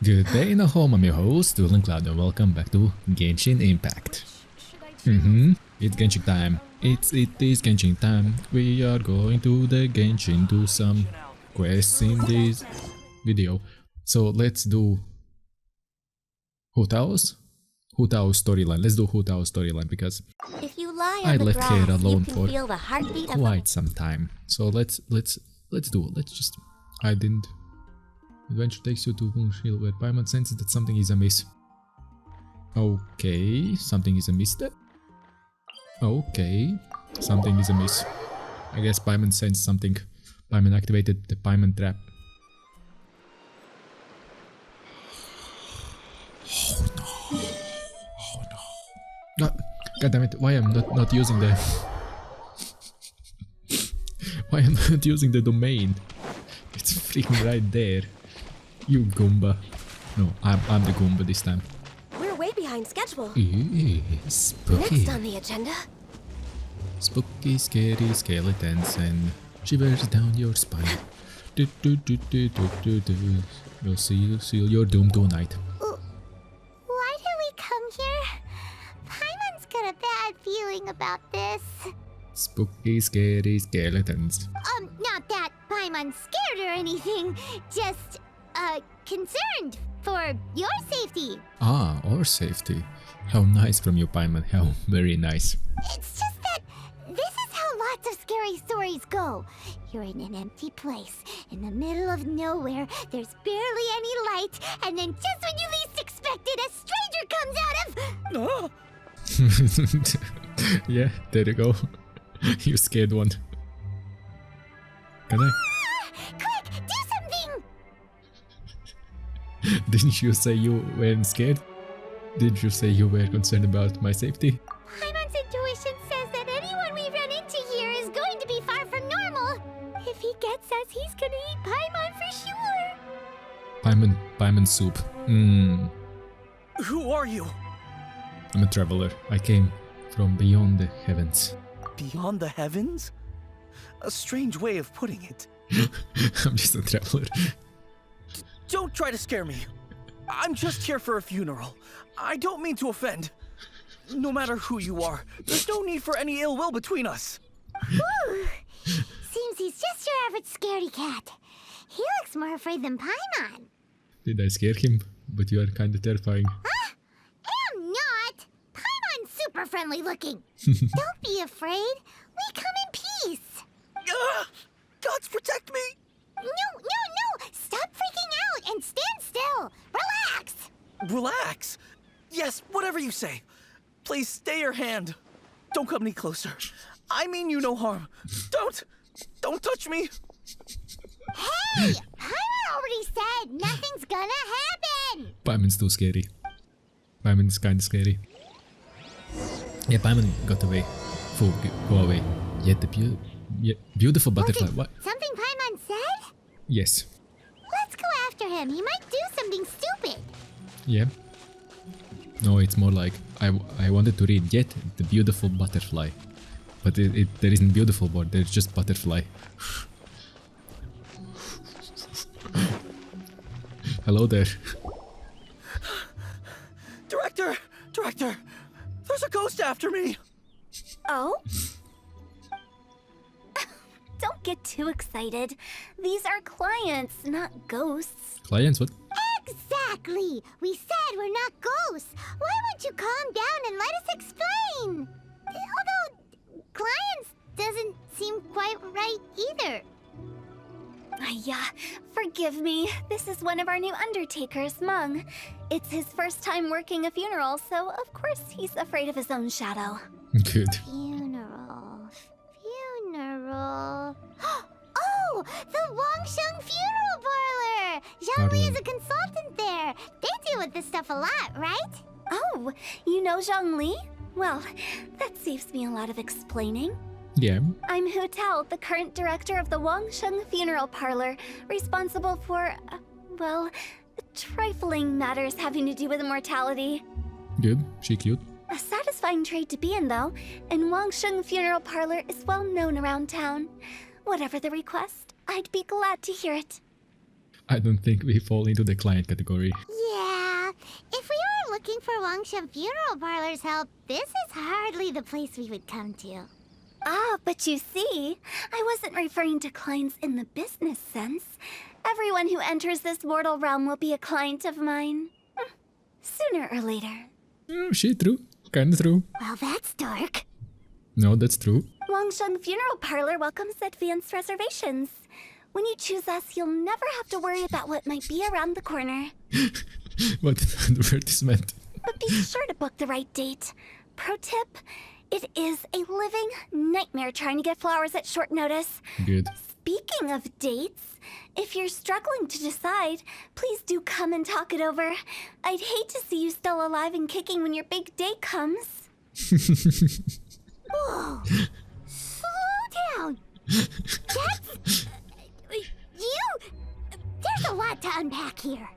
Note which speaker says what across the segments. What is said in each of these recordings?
Speaker 1: Good day in the home, I'm your host, VillainCloud, and welcome back to Genshin Impact. It's Genshin time. It is Genshin time. We are going to the Genshin, do some quests in this video. So let's do Hutao's storyline. Let's do Hutao's storyline because
Speaker 2: If you lie
Speaker 1: I
Speaker 2: on the
Speaker 1: left
Speaker 2: grass,
Speaker 1: her alone
Speaker 2: you can
Speaker 1: for
Speaker 2: feel the heartbeat of
Speaker 1: quite some time. So let's do it. Let's just Adventure takes you to Moonshield where Paimon senses that something is amiss. Okay, something is amiss there. Okay, something is amiss. I guess Paimon sensed something. Paimon activated the Paimon trap. Oh no. Oh no. God damn it, why am I not using the... Why am I not using the domain? It's freaking right there. You Goomba. No, I'm the Goomba this time.
Speaker 2: We're way behind schedule.
Speaker 1: Spooky.
Speaker 2: Next on the agenda.
Speaker 1: Spooky, scary skeletons and shivers down your spine. You'll seal your doom tonight.
Speaker 3: Why did we come here? Paimon's got a bad feeling about this.
Speaker 1: Spooky, scary skeletons.
Speaker 3: Not that Paimon's scared or anything, just, concerned for your safety.
Speaker 1: Ah, or safety. How nice from you, Paimon. How very nice.
Speaker 3: It's just that this is how lots of scary stories go. You're in an empty place, in the middle of nowhere, there's barely any light, and then just when you least expect it, a stranger comes out of...
Speaker 1: Yeah, there you go. You scared one. Can I?
Speaker 3: Quick, do something!
Speaker 1: Didn't you say you weren't scared? Didn't you say you were concerned about my safety?
Speaker 3: Paimon's intuition says that anyone we run into here is going to be far from normal. If he gets us, he's gonna eat Paimon for sure.
Speaker 1: Paimon soup.
Speaker 4: Who are you?
Speaker 1: I'm a traveler. I came from beyond the heavens.
Speaker 4: Beyond the heavens? A strange way of putting it.
Speaker 1: I'm just a traveler.
Speaker 4: Don't try to scare me. I'm just here for a funeral. I don't mean to offend. No matter who you are, there's no need for any ill will between us.
Speaker 3: Whew. Seems he's just your average scaredy cat. He looks more afraid than Paimon.
Speaker 1: Did I scare him? But you are kind of terrifying.
Speaker 3: I'm not. Paimon's super friendly looking. Don't be afraid. We come in peace.
Speaker 4: Gods protect me!
Speaker 3: No. Stop freaking out and stand still. Relax.
Speaker 4: Relax. Yes, whatever you say. Please stay your hand. Don't come any closer. I mean you no harm. Don't touch me.
Speaker 3: Hey, Paimon already said nothing's gonna happen.
Speaker 1: Paimon's too scary. Paimon's kind of scary. Yeah, Paimon got away. Go away. Yet the beautiful butterfly. What?
Speaker 3: Something Paimon said?
Speaker 1: Yes.
Speaker 3: Let's go after him. He might do something stupid.
Speaker 1: Yeah. No, it's more like I wanted to read yet the beautiful butterfly, but there isn't beautiful word. There's just butterfly. Hello there.
Speaker 4: Director, there's a ghost after me.
Speaker 2: Oh? Don't get too excited. These are clients, not ghosts.
Speaker 1: Clients, what?
Speaker 3: Exactly. We said we're not ghosts. Why won't you calm down and let us explain? Although, clients doesn't seem quite right either.
Speaker 2: Yeah, forgive me. This is one of our new undertakers, Mung. It's his first time working a funeral, so of course he's afraid of his own shadow.
Speaker 1: Good.
Speaker 3: Funeral. Oh, the Wangsheng Funeral Parlor! Zhangli is a consultant there. They deal with this stuff a lot, right?
Speaker 2: Oh, you know Zhongli? Well, that saves me a lot of explaining.
Speaker 1: Yeah.
Speaker 2: I'm Hu Tao, the current director of the Wangsheng Funeral Parlor, responsible for, well, trifling matters having to do with immortality.
Speaker 1: Good. She cute.
Speaker 2: A satisfying trade to be in, though, and Wangsheng Funeral Parlor is well known around town. Whatever the request, I'd be glad to hear it.
Speaker 1: I don't think we fall into the client category.
Speaker 3: Yeah, if we were looking for Wangshan Funeral Parlor's help, this is hardly the place we would come to.
Speaker 2: Ah, but you see, I wasn't referring to clients in the business sense. Everyone who enters this mortal realm will be a client of mine. Sooner or later.
Speaker 1: Oh, shit, true. Kinda true.
Speaker 3: Well, that's dark.
Speaker 1: No, that's true.
Speaker 2: Wangsheng Funeral Parlor welcomes advanced reservations. When you choose us, you'll never have to worry about what might be around the corner.
Speaker 1: What an advertisement.
Speaker 2: But be sure to book the right date. Pro tip, it is a living nightmare trying to get flowers at short notice.
Speaker 1: Good.
Speaker 2: Speaking of dates, if you're struggling to decide, please do come and talk it over. I'd hate to see you still alive and kicking when your big day comes.
Speaker 3: Whoa! Slow down! That's... There's a lot to unpack here.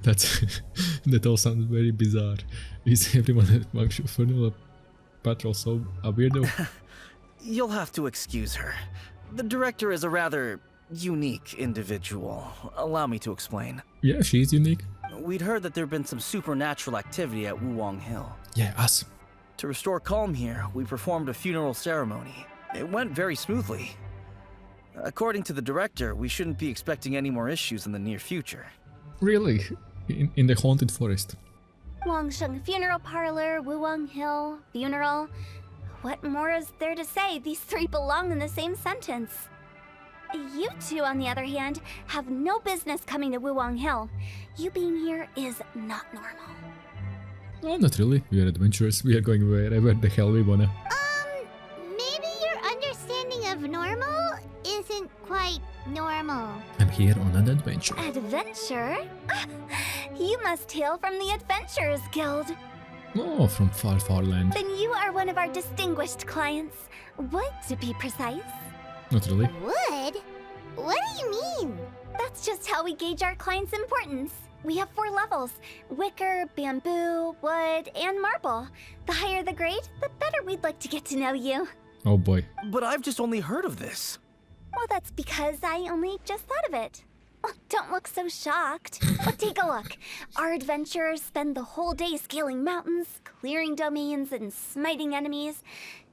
Speaker 1: That all sounds very bizarre. Is everyone at Wangshan Funeral Patrol so a weirdo?
Speaker 4: You'll have to excuse her. The director is a rather unique individual. Allow me to explain.
Speaker 1: Yeah, she's unique.
Speaker 4: We'd heard that there'd been some supernatural activity at Wuwang Hill.
Speaker 1: Yeah, us.
Speaker 4: To restore calm here, we performed a funeral ceremony. It went very smoothly. According to the director, we shouldn't be expecting any more issues in the near future.
Speaker 1: Really? In the haunted forest?
Speaker 2: Wangsheng Funeral Parlor, Wuwang Hill, funeral. What more is there to say? These three belong in the same sentence. You two, on the other hand, have no business coming to Wuwang Hill. You being here is not normal.
Speaker 1: Oh, not really. We are adventurers. We are going wherever the hell we wanna.
Speaker 3: Maybe your understanding of normal isn't quite normal.
Speaker 1: I'm here on an adventure.
Speaker 2: Adventure? You must hail from the Adventurers Guild.
Speaker 1: Oh, from far, far land.
Speaker 2: Then you are one of our distinguished clients. Would, to be precise.
Speaker 1: Not really.
Speaker 3: Wood? What do you mean?
Speaker 2: That's just how we gauge our clients' importance. We have 4 levels: wicker, bamboo, wood, and marble. The higher the grade, the better we'd like to get to know you.
Speaker 1: Oh boy.
Speaker 4: But I've just only heard of this.
Speaker 2: Well, that's because I only just thought of it. Oh, don't look so shocked. But take a look. Our adventurers spend the whole day scaling mountains, clearing domains, and smiting enemies.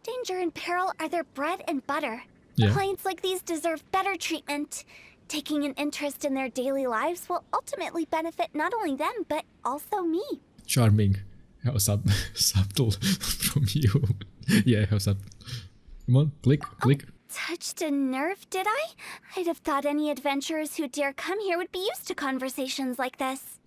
Speaker 2: Danger and peril are their bread and butter.
Speaker 1: Yeah.
Speaker 2: Clients like these deserve better treatment. Taking an interest in their daily lives will ultimately benefit not only them, but also me.
Speaker 1: Charming. How subtle from you. Yeah, how subtle. Come on, click, click.
Speaker 2: Touched a nerve, did I? I'd have thought any adventurers who dare come here would be used to conversations like this.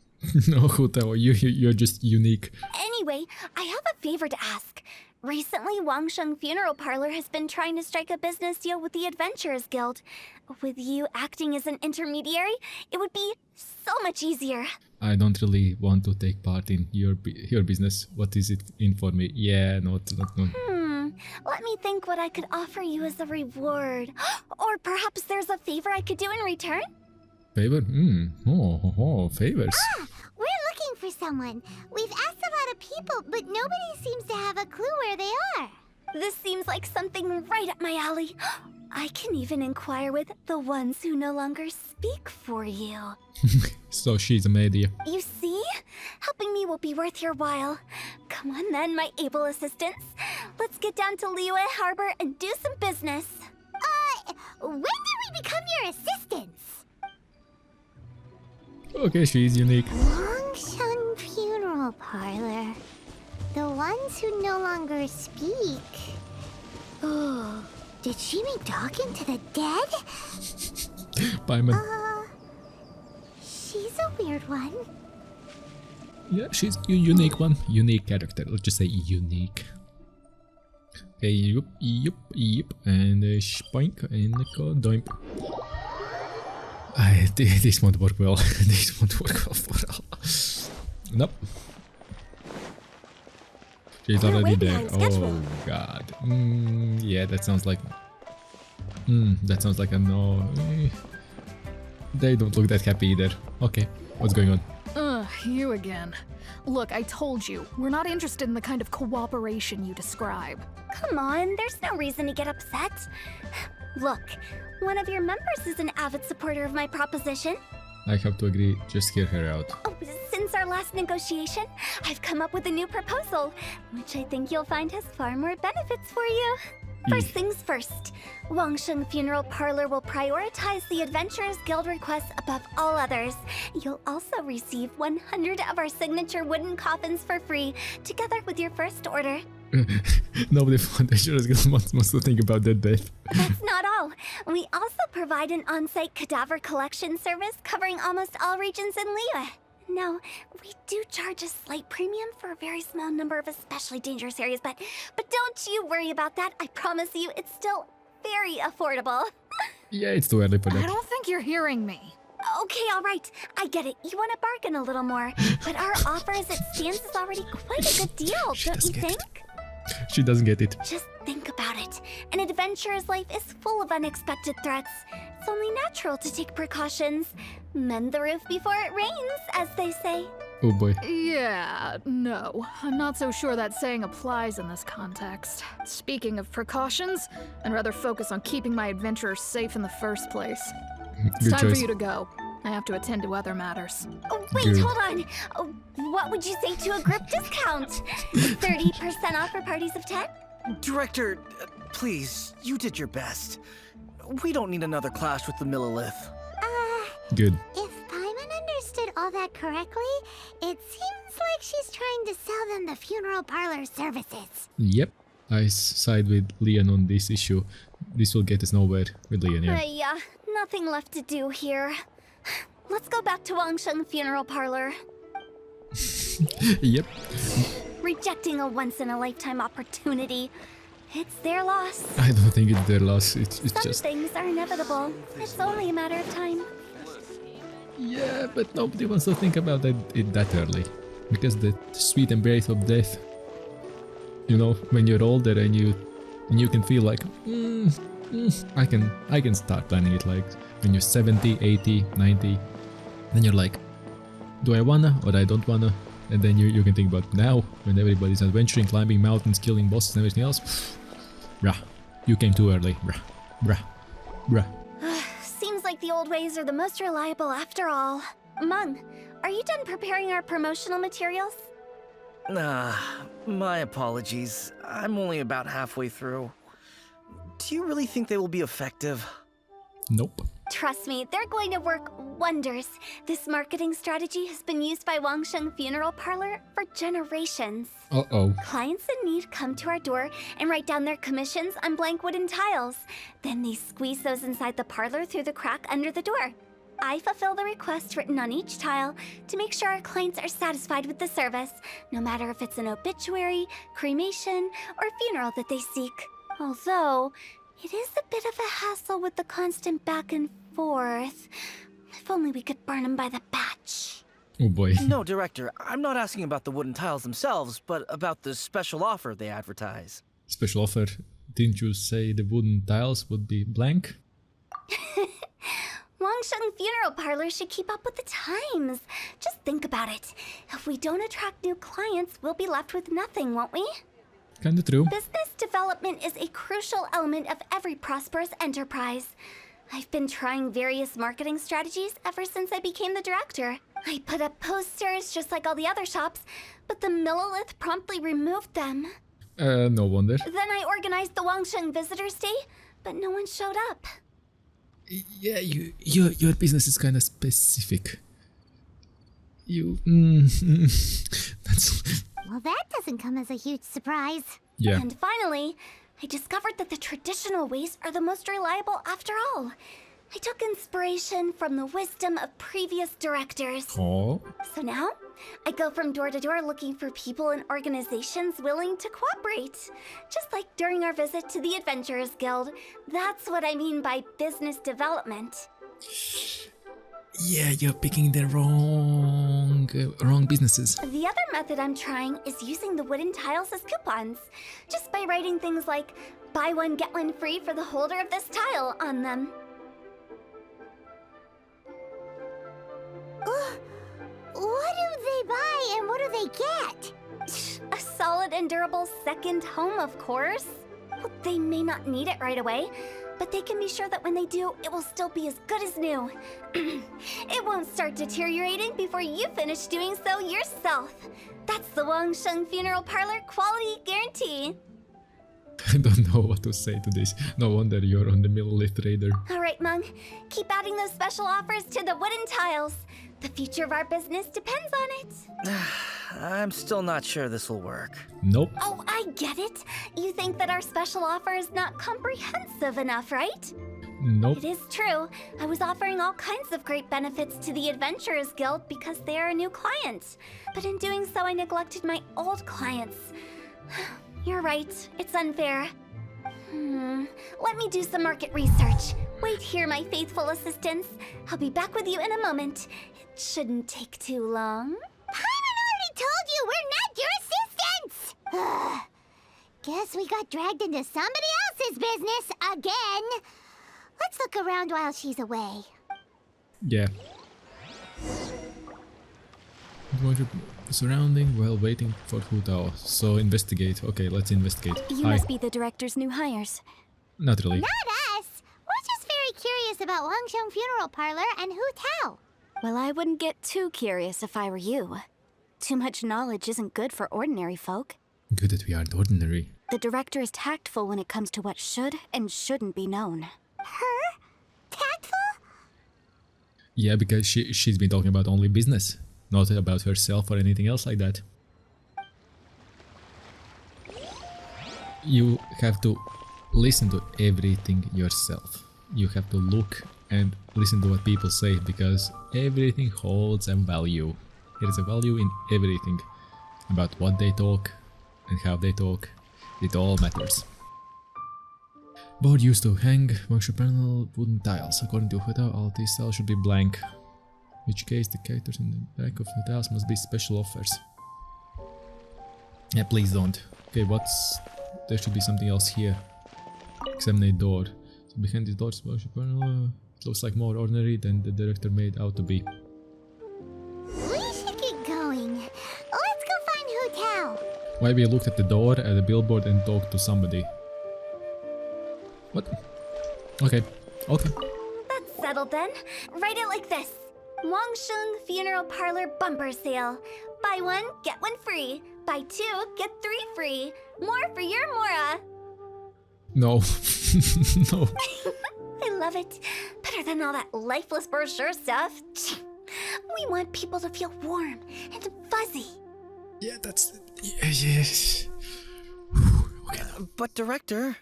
Speaker 1: No, Hutao, you're just unique.
Speaker 2: Anyway, I have a favor to ask. Recently, Wangsheng Funeral Parlor has been trying to strike a business deal with the Adventurers Guild. With you acting as an intermediary, it would be so much easier.
Speaker 1: I don't really want to take part in your business. What is it in for me? Yeah, not.
Speaker 2: Let me think what I could offer you as a reward. Or perhaps there's a favor I could do in return?
Speaker 1: Favor? Favors.
Speaker 3: We're looking for someone. We've asked a lot of people, but nobody seems to have a clue where they are.
Speaker 2: This seems like something right up my alley. I can even inquire with the ones who no longer speak for you.
Speaker 1: So she's a media.
Speaker 2: You see? Helping me will be worth your while. Come on then, my able assistants. Let's get down to Liyue Harbor and do some business.
Speaker 3: When did we become your assistants?
Speaker 1: Okay, she's unique.
Speaker 3: Wangsheng Funeral Parlor. The ones who no longer speak. Oh, did she mean talking to the dead?
Speaker 1: Paimon.
Speaker 3: She's a weird one.
Speaker 1: Yeah, she's a unique one. Unique character. Let's just say unique. Okay, yup. And spoink and go doimp. This won't work well. This won't work well for all. Nope. She's already there. Oh god. Yeah, that sounds like. That sounds like a no. They don't look that happy either. Okay, what's going on?
Speaker 5: You again. Look, I told you, we're not interested in the kind of cooperation you describe.
Speaker 2: Come on, there's no reason to get upset. Look, one of your members is an avid supporter of my proposition.
Speaker 1: I have to agree, just hear her out.
Speaker 2: Oh, since our last negotiation, I've come up with a new proposal, which I think you'll find has far more benefits for you. First things first, Wangsheng Funeral Parlor will prioritize the Adventurers Guild requests above all others. You'll also receive 100 of our signature wooden coffins for free, together with your first order.
Speaker 1: Nobody from the Adventurers Guild wants to think about that death.
Speaker 2: That's not all. We also provide an on-site cadaver collection service covering almost all regions in Liyue. Now, we do charge a slight premium for a very small number of especially dangerous areas, but don't you worry about that. I promise you, it's still very affordable.
Speaker 1: Yeah, it's too early for
Speaker 5: I
Speaker 1: that.
Speaker 5: don't think you're hearing me.
Speaker 2: Okay, all right. I get it. You want to bargain a little more, but our offer as it stands is already quite a good deal, don't you
Speaker 1: doesn't get
Speaker 2: think?
Speaker 1: She doesn't get it.
Speaker 2: Just think about it. An adventurer's life is full of unexpected threats. It's only natural to take precautions. Mend the roof before it rains, as they say.
Speaker 1: Oh boy.
Speaker 5: Yeah, no. I'm not so sure that saying applies in this context. Speaking of precautions, I'd rather focus on keeping my adventurers safe in the first place. It's
Speaker 1: Good
Speaker 5: time
Speaker 1: choice.
Speaker 5: for you to go. I have to attend to other matters.
Speaker 2: Oh, wait,
Speaker 1: Good.
Speaker 2: hold on. Oh, what would you say to a group discount? 30% off for parties of 10?
Speaker 4: Director, please, you did your best. We don't need another clash with the Millilith.
Speaker 1: Good.
Speaker 3: If Paimon understood all that correctly, it seems like she's trying to sell them the funeral parlor services.
Speaker 1: Yep. I side with Leon on this issue. This will get us nowhere with Leon, yeah.
Speaker 2: Yeah, nothing left to do here. Let's go back to Wangsheng Funeral Parlor.
Speaker 1: Yep.
Speaker 2: Rejecting a once-in-a-lifetime opportunity. It's their loss.
Speaker 1: I don't think it's their loss. It's
Speaker 2: Some
Speaker 1: just...
Speaker 2: things are inevitable. It's only a matter of time.
Speaker 1: Yeah, but nobody wants to think about it that early. Because the sweet embrace of death, you know, when you're older and you can feel like, I can start planning it like when you're 70, 80, 90, then you're like, do I wanna or I don't wanna? And then you can think about now, when everybody's adventuring, climbing mountains, killing bosses and everything else. Bruh, you came too early. Bruh.
Speaker 2: Seems like the old ways are the most reliable after all. Mung, are you done preparing our promotional materials?
Speaker 4: My apologies. I'm only about halfway through. Do you really think they will be effective?
Speaker 1: Nope.
Speaker 2: Trust me, they're going to work wonders. This marketing strategy has been used by Wangsheng Funeral Parlor for generations.
Speaker 1: Uh-oh.
Speaker 2: Clients in need come to our door and write down their commissions on blank wooden tiles. Then they squeeze those inside the parlor through the crack under the door. I fulfill the request written on each tile to make sure our clients are satisfied with the service, no matter if it's an obituary, cremation, or funeral that they seek. Although, it is a bit of a hassle with the constant back and forth. If only we could burn them by the batch.
Speaker 1: Oh boy.
Speaker 4: No, Director, I'm not asking about the wooden tiles themselves, but about the special offer they advertise.
Speaker 1: Special offer. Didn't you say the wooden tiles would be blank?
Speaker 2: Wangsheng Funeral Parlor should keep up with the times. Just think about it. If we don't attract new clients, we'll be left with nothing, won't we?
Speaker 1: Kinda true.
Speaker 2: Business development is a crucial element of every prosperous enterprise. I've been trying various marketing strategies ever since I became the director. I put up posters just like all the other shops, but the Millilith promptly removed them.
Speaker 1: No wonder.
Speaker 2: Then I organized the Wangsheng Visitors Day, but no one showed up.
Speaker 1: Yeah, your business is kind of specific. That's...
Speaker 3: Well, that doesn't come as a huge surprise.
Speaker 1: Yeah.
Speaker 2: And finally, I discovered that the traditional ways are the most reliable after all. I took inspiration from the wisdom of previous directors.
Speaker 1: Oh.
Speaker 2: So now, I go from door to door looking for people and organizations willing to cooperate. Just like during our visit to the Adventurers Guild. That's what I mean by business development.
Speaker 1: Yeah, you're picking the wrong businesses.
Speaker 2: The other method I'm trying is using the wooden tiles as coupons. Just by writing things like, buy one, get one free for the holder of this tile on them.
Speaker 3: What do they buy and what do they get?
Speaker 2: A solid and durable second home, of course. Well, they may not need it right away, but they can be sure that when they do, it will still be as good as new. It won't start deteriorating before you finish doing so yourself. That's the Wangsheng Funeral Parlor quality guarantee.
Speaker 1: I don't know what to say to this. No wonder you're on the milliliter radar.
Speaker 2: Alright, Mung. Keep adding those special offers to the wooden tiles. The future of our business depends on it.
Speaker 4: I'm still not sure this will work.
Speaker 1: Nope.
Speaker 2: Oh, I get it. You think that our special offer is not comprehensive enough, right?
Speaker 1: Nope.
Speaker 2: It is true. I was offering all kinds of great benefits to the Adventurers Guild because they are a new client. But in doing so, I neglected my old clients. You're right. It's unfair. Let me do some market research. Wait here, my faithful assistants. I'll be back with you in a moment. It shouldn't take too long.
Speaker 3: Paimon already told you we're not your assistants! Guess we got dragged into somebody else's business again. Let's look around while she's away.
Speaker 1: Yeah. Surrounding while waiting for Hu Tao. So investigate. Okay, let's investigate.
Speaker 2: You
Speaker 1: Hi.
Speaker 2: must be the director's new hires.
Speaker 1: Not really.
Speaker 3: Not us! We're just very curious about Wangsheng Funeral Parlor and Hu Tao.
Speaker 2: Well, I wouldn't get too curious if I were you. Too much knowledge isn't good for ordinary folk.
Speaker 1: Good that we aren't ordinary.
Speaker 2: The director is tactful when it comes to what should and shouldn't be known.
Speaker 3: Her? Tactful?
Speaker 1: Yeah, because she's been talking about only business, not about herself or anything else like that. You have to listen to everything yourself. You have to look and listen to what people say, because everything holds a value. There is a value in everything. About what they talk and how they talk. It all matters. Board used to hang function panel wooden tiles. According to Hu Tao, all these tiles should be blank. In which case the characters in the back of the tiles must be special offers. Yeah, please don't. Okay, there should be something else here. Examine door. So behind this door, function panel. It looks like more ordinary than the director made out to be.
Speaker 3: We should get going. Let's go find Hu Tao.
Speaker 1: Why we looked at the door, at the billboard, and talked to somebody? What? Okay. Okay.
Speaker 2: That's settled then. Write it like this. Wangsheng Funeral Parlor Bumper Sale. Buy one, get one free. Buy two, get three free. More for your Mora.
Speaker 1: No. No.
Speaker 2: I love it. Better than all that lifeless brochure stuff. We want people to feel warm and fuzzy.
Speaker 1: Yeah, that's... Yes. Okay.
Speaker 4: But Director,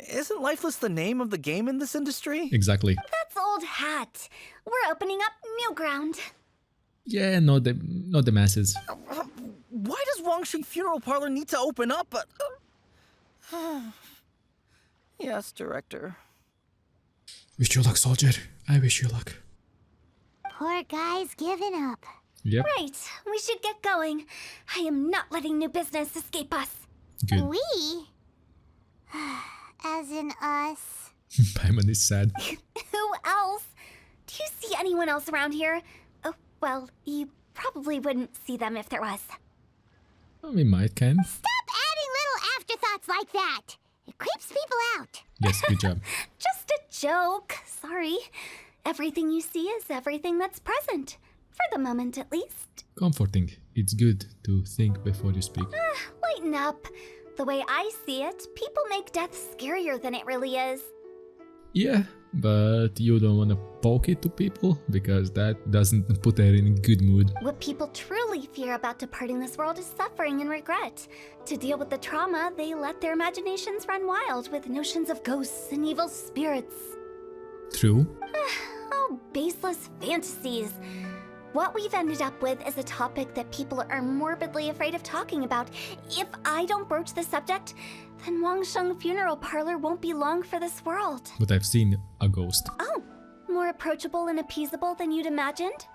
Speaker 4: isn't Lifeless the name of the game in this industry?
Speaker 1: Exactly.
Speaker 2: That's old hat. We're opening up new ground.
Speaker 1: Yeah, not the masses.
Speaker 4: Why does Wangsheng Funeral Parlor need to open up? Yes, Director.
Speaker 1: Wish you luck, soldier. I wish you luck.
Speaker 3: Poor guy's given up.
Speaker 1: Yep.
Speaker 2: Right, we should get going. I am not letting new business escape us.
Speaker 1: Good.
Speaker 3: We? As in us.
Speaker 1: Paimon is sad.
Speaker 2: Who else? Do you see anyone else around here? Oh, well, you probably wouldn't see them if there was.
Speaker 1: Well, we might can.
Speaker 3: Stop adding little afterthoughts like that. It creeps people out.
Speaker 1: Yes, good job.
Speaker 2: Just a joke. Sorry. Everything you see is everything that's present. For the moment, at least.
Speaker 1: Comforting. It's good to think before you speak.
Speaker 2: Lighten up. The way I see it, people make death scarier than it really is.
Speaker 1: Yeah, but you don't want to poke it to people, because that doesn't put her in a good mood.
Speaker 2: What people truly fear about departing this world is suffering and regret. To deal with the trauma, they let their imaginations run wild with notions of ghosts and evil spirits.
Speaker 1: True.
Speaker 2: Oh, baseless fantasies. What we've ended up with is a topic that people are morbidly afraid of talking about. If I don't broach the subject, then Wangsheng Funeral Parlor won't be long for this world.
Speaker 1: But I've seen a ghost.
Speaker 2: Oh, more approachable and appeasable than you'd imagined?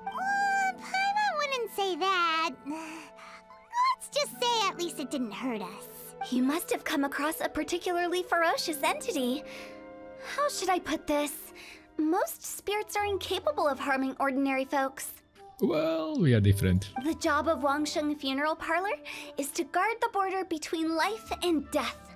Speaker 3: Paimon wouldn't say that. Let's just say at least it didn't hurt us.
Speaker 2: You must have come across a particularly ferocious entity. How should I put this? Most spirits are incapable of harming ordinary folks.
Speaker 1: Well, we are different.
Speaker 2: The job of Wangsheng Funeral Parlor is to guard the border between life and death.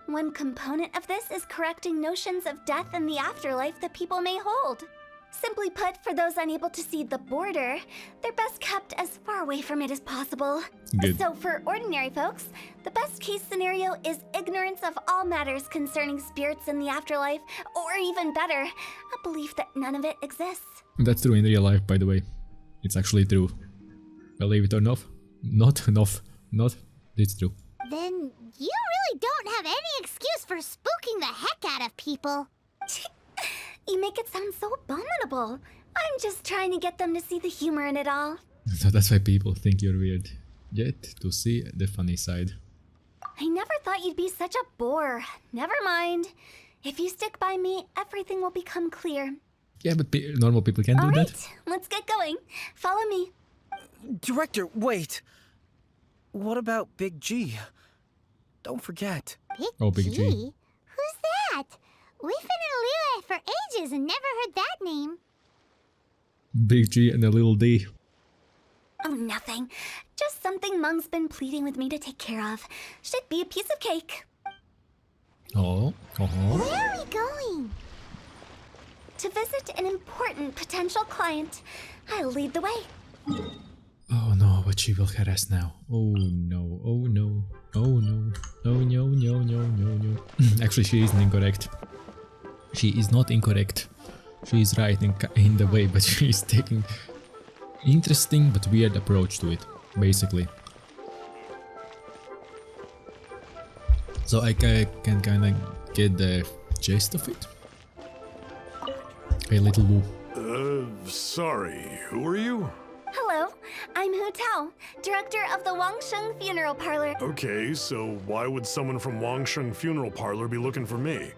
Speaker 2: One component of this is correcting notions of death and the afterlife that people may hold. Simply put, for those unable to see the border, they're best kept as far away from it as possible.
Speaker 1: Good.
Speaker 2: So for ordinary folks, the best case scenario is ignorance of all matters concerning spirits in the afterlife, or even better, a belief that none of it exists.
Speaker 1: That's true in real life, by the way. It's actually true. Believe it or not. Not. It's true.
Speaker 3: Then you really don't have any excuse for spooking the heck out of people.
Speaker 2: You make it sound so abominable. I'm just trying to get them to see the humor in it all.
Speaker 1: So that's why people think you're weird. Yet to see the funny side.
Speaker 2: I never thought you'd be such a bore. Never mind. If you stick by me, everything will become clear.
Speaker 1: Yeah, but normal people can do
Speaker 2: All
Speaker 1: that.
Speaker 2: right, let's get going. Follow me.
Speaker 4: Director, wait. What about Big G? Don't forget.
Speaker 1: Big G.
Speaker 3: Who's that? We've been in Liyue for ages and never heard that name.
Speaker 1: Big G and a little D.
Speaker 2: Oh, nothing. Just something Mung's been pleading with me to take care of. Should be a piece of cake.
Speaker 1: Oh.
Speaker 3: Where are we going?
Speaker 2: To visit an important potential client. I'll lead the way.
Speaker 1: Oh no, but she will harass now. Oh no. No. Actually, she isn't incorrect. She is not incorrect. She is right in the way, but she is taking interesting but weird approach to it, basically. So I can kind of get the gist of it. A little woo.
Speaker 6: Sorry, who are you?
Speaker 2: Hello, I'm Hu Tao, director of the Wangsheng Funeral Parlor.
Speaker 6: Okay, so why would someone from Wangsheng Funeral Parlor be looking for me?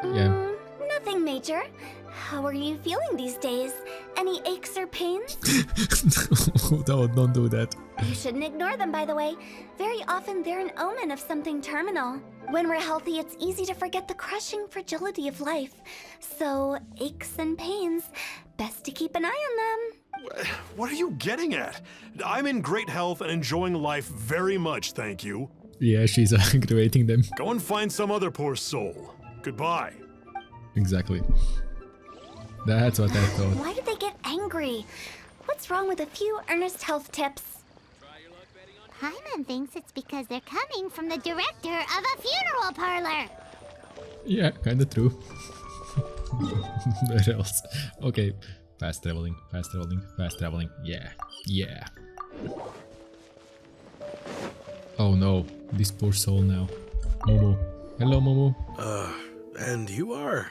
Speaker 1: Yeah.
Speaker 2: Nothing major. How are you feeling these days? Any aches or pains?
Speaker 1: Don't do that.
Speaker 2: You shouldn't ignore them, by the way. Very often they're an omen of something terminal. When we're healthy, it's easy to forget the crushing fragility of life. So, aches and pains, best to keep an eye on them.
Speaker 6: What are you getting at? I'm in great health and enjoying life very much, thank you.
Speaker 1: Yeah, she's aggravating them.
Speaker 6: Go and find some other poor soul. Goodbye.
Speaker 1: Exactly. That's what I thought.
Speaker 2: Why did they get angry? What's wrong with a few earnest health tips?
Speaker 3: Paimon thinks it's because they're coming from the director of a funeral parlor.
Speaker 1: Yeah, kinda true. Where else? Okay. Fast traveling. Yeah. Oh no, this poor soul now. Momo. Hello, Momo.
Speaker 7: And you are?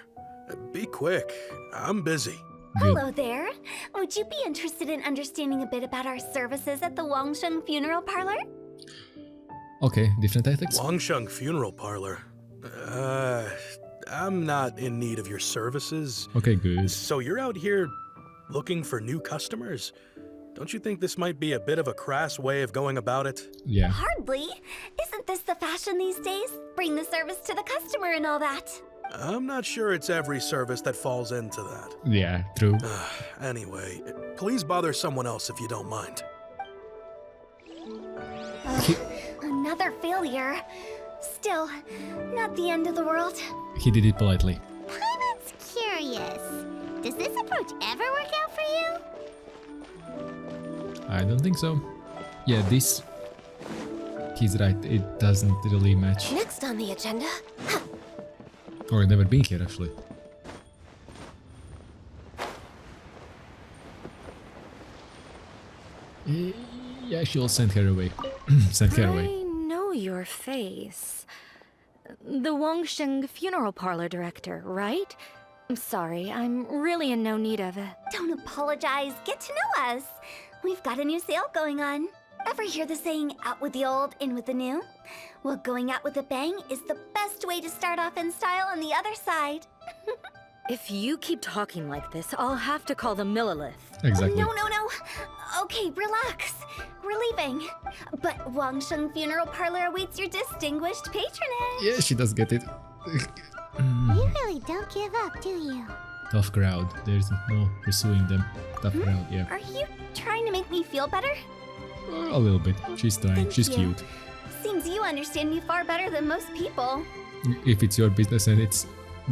Speaker 7: Be quick. I'm busy.
Speaker 1: Good.
Speaker 2: Hello there. Would you be interested in understanding a bit about our services at the Wangsheng Funeral Parlor?
Speaker 1: Okay, different tactics.
Speaker 7: Wangsheng Funeral Parlor. I'm not in need of your services.
Speaker 1: Okay, good.
Speaker 7: So you're out here looking for new customers? Don't you think this might be a bit of a crass way of going about it?
Speaker 1: Yeah.
Speaker 2: Hardly. Isn't this the fashion these days? Bring the service to the customer and all that.
Speaker 7: I'm not sure it's every service that falls into that.
Speaker 1: Yeah, true.
Speaker 7: Anyway, please bother someone else if you don't mind.
Speaker 2: Another failure. Still, not the end of the world.
Speaker 1: He did it politely.
Speaker 3: Paimon's curious. Does this approach ever work out for you?
Speaker 1: I don't think so. Yeah, this... He's right, it doesn't really match.
Speaker 2: Next on the agenda.
Speaker 1: Or I've never been here, actually. Yeah, she'll send her away. Send her away.
Speaker 8: I know your face. The Wangsheng Funeral Parlor director, right? I'm sorry, I'm really in no need of it.
Speaker 2: Don't apologize. Get to know us. We've got a new sale going on. Ever hear the saying, out with the old, in with the new? Well, going out with a bang is the best way to start off in style on the other side.
Speaker 8: If you keep talking like this, I'll have to call the Millilith.
Speaker 1: Exactly.
Speaker 2: No. Okay, relax. We're leaving. But Wangsheng Funeral Parlor awaits your distinguished patronage.
Speaker 1: Yeah, she does get it.
Speaker 3: You really don't give up, do you?
Speaker 1: Tough crowd. There's no pursuing them. Tough crowd, yeah.
Speaker 2: Are you trying to make me feel better?
Speaker 1: A little bit. She's trying.
Speaker 2: Thank
Speaker 1: She's
Speaker 2: you.
Speaker 1: cute.
Speaker 2: Seems you understand me far better than most people.
Speaker 1: If it's your business and it's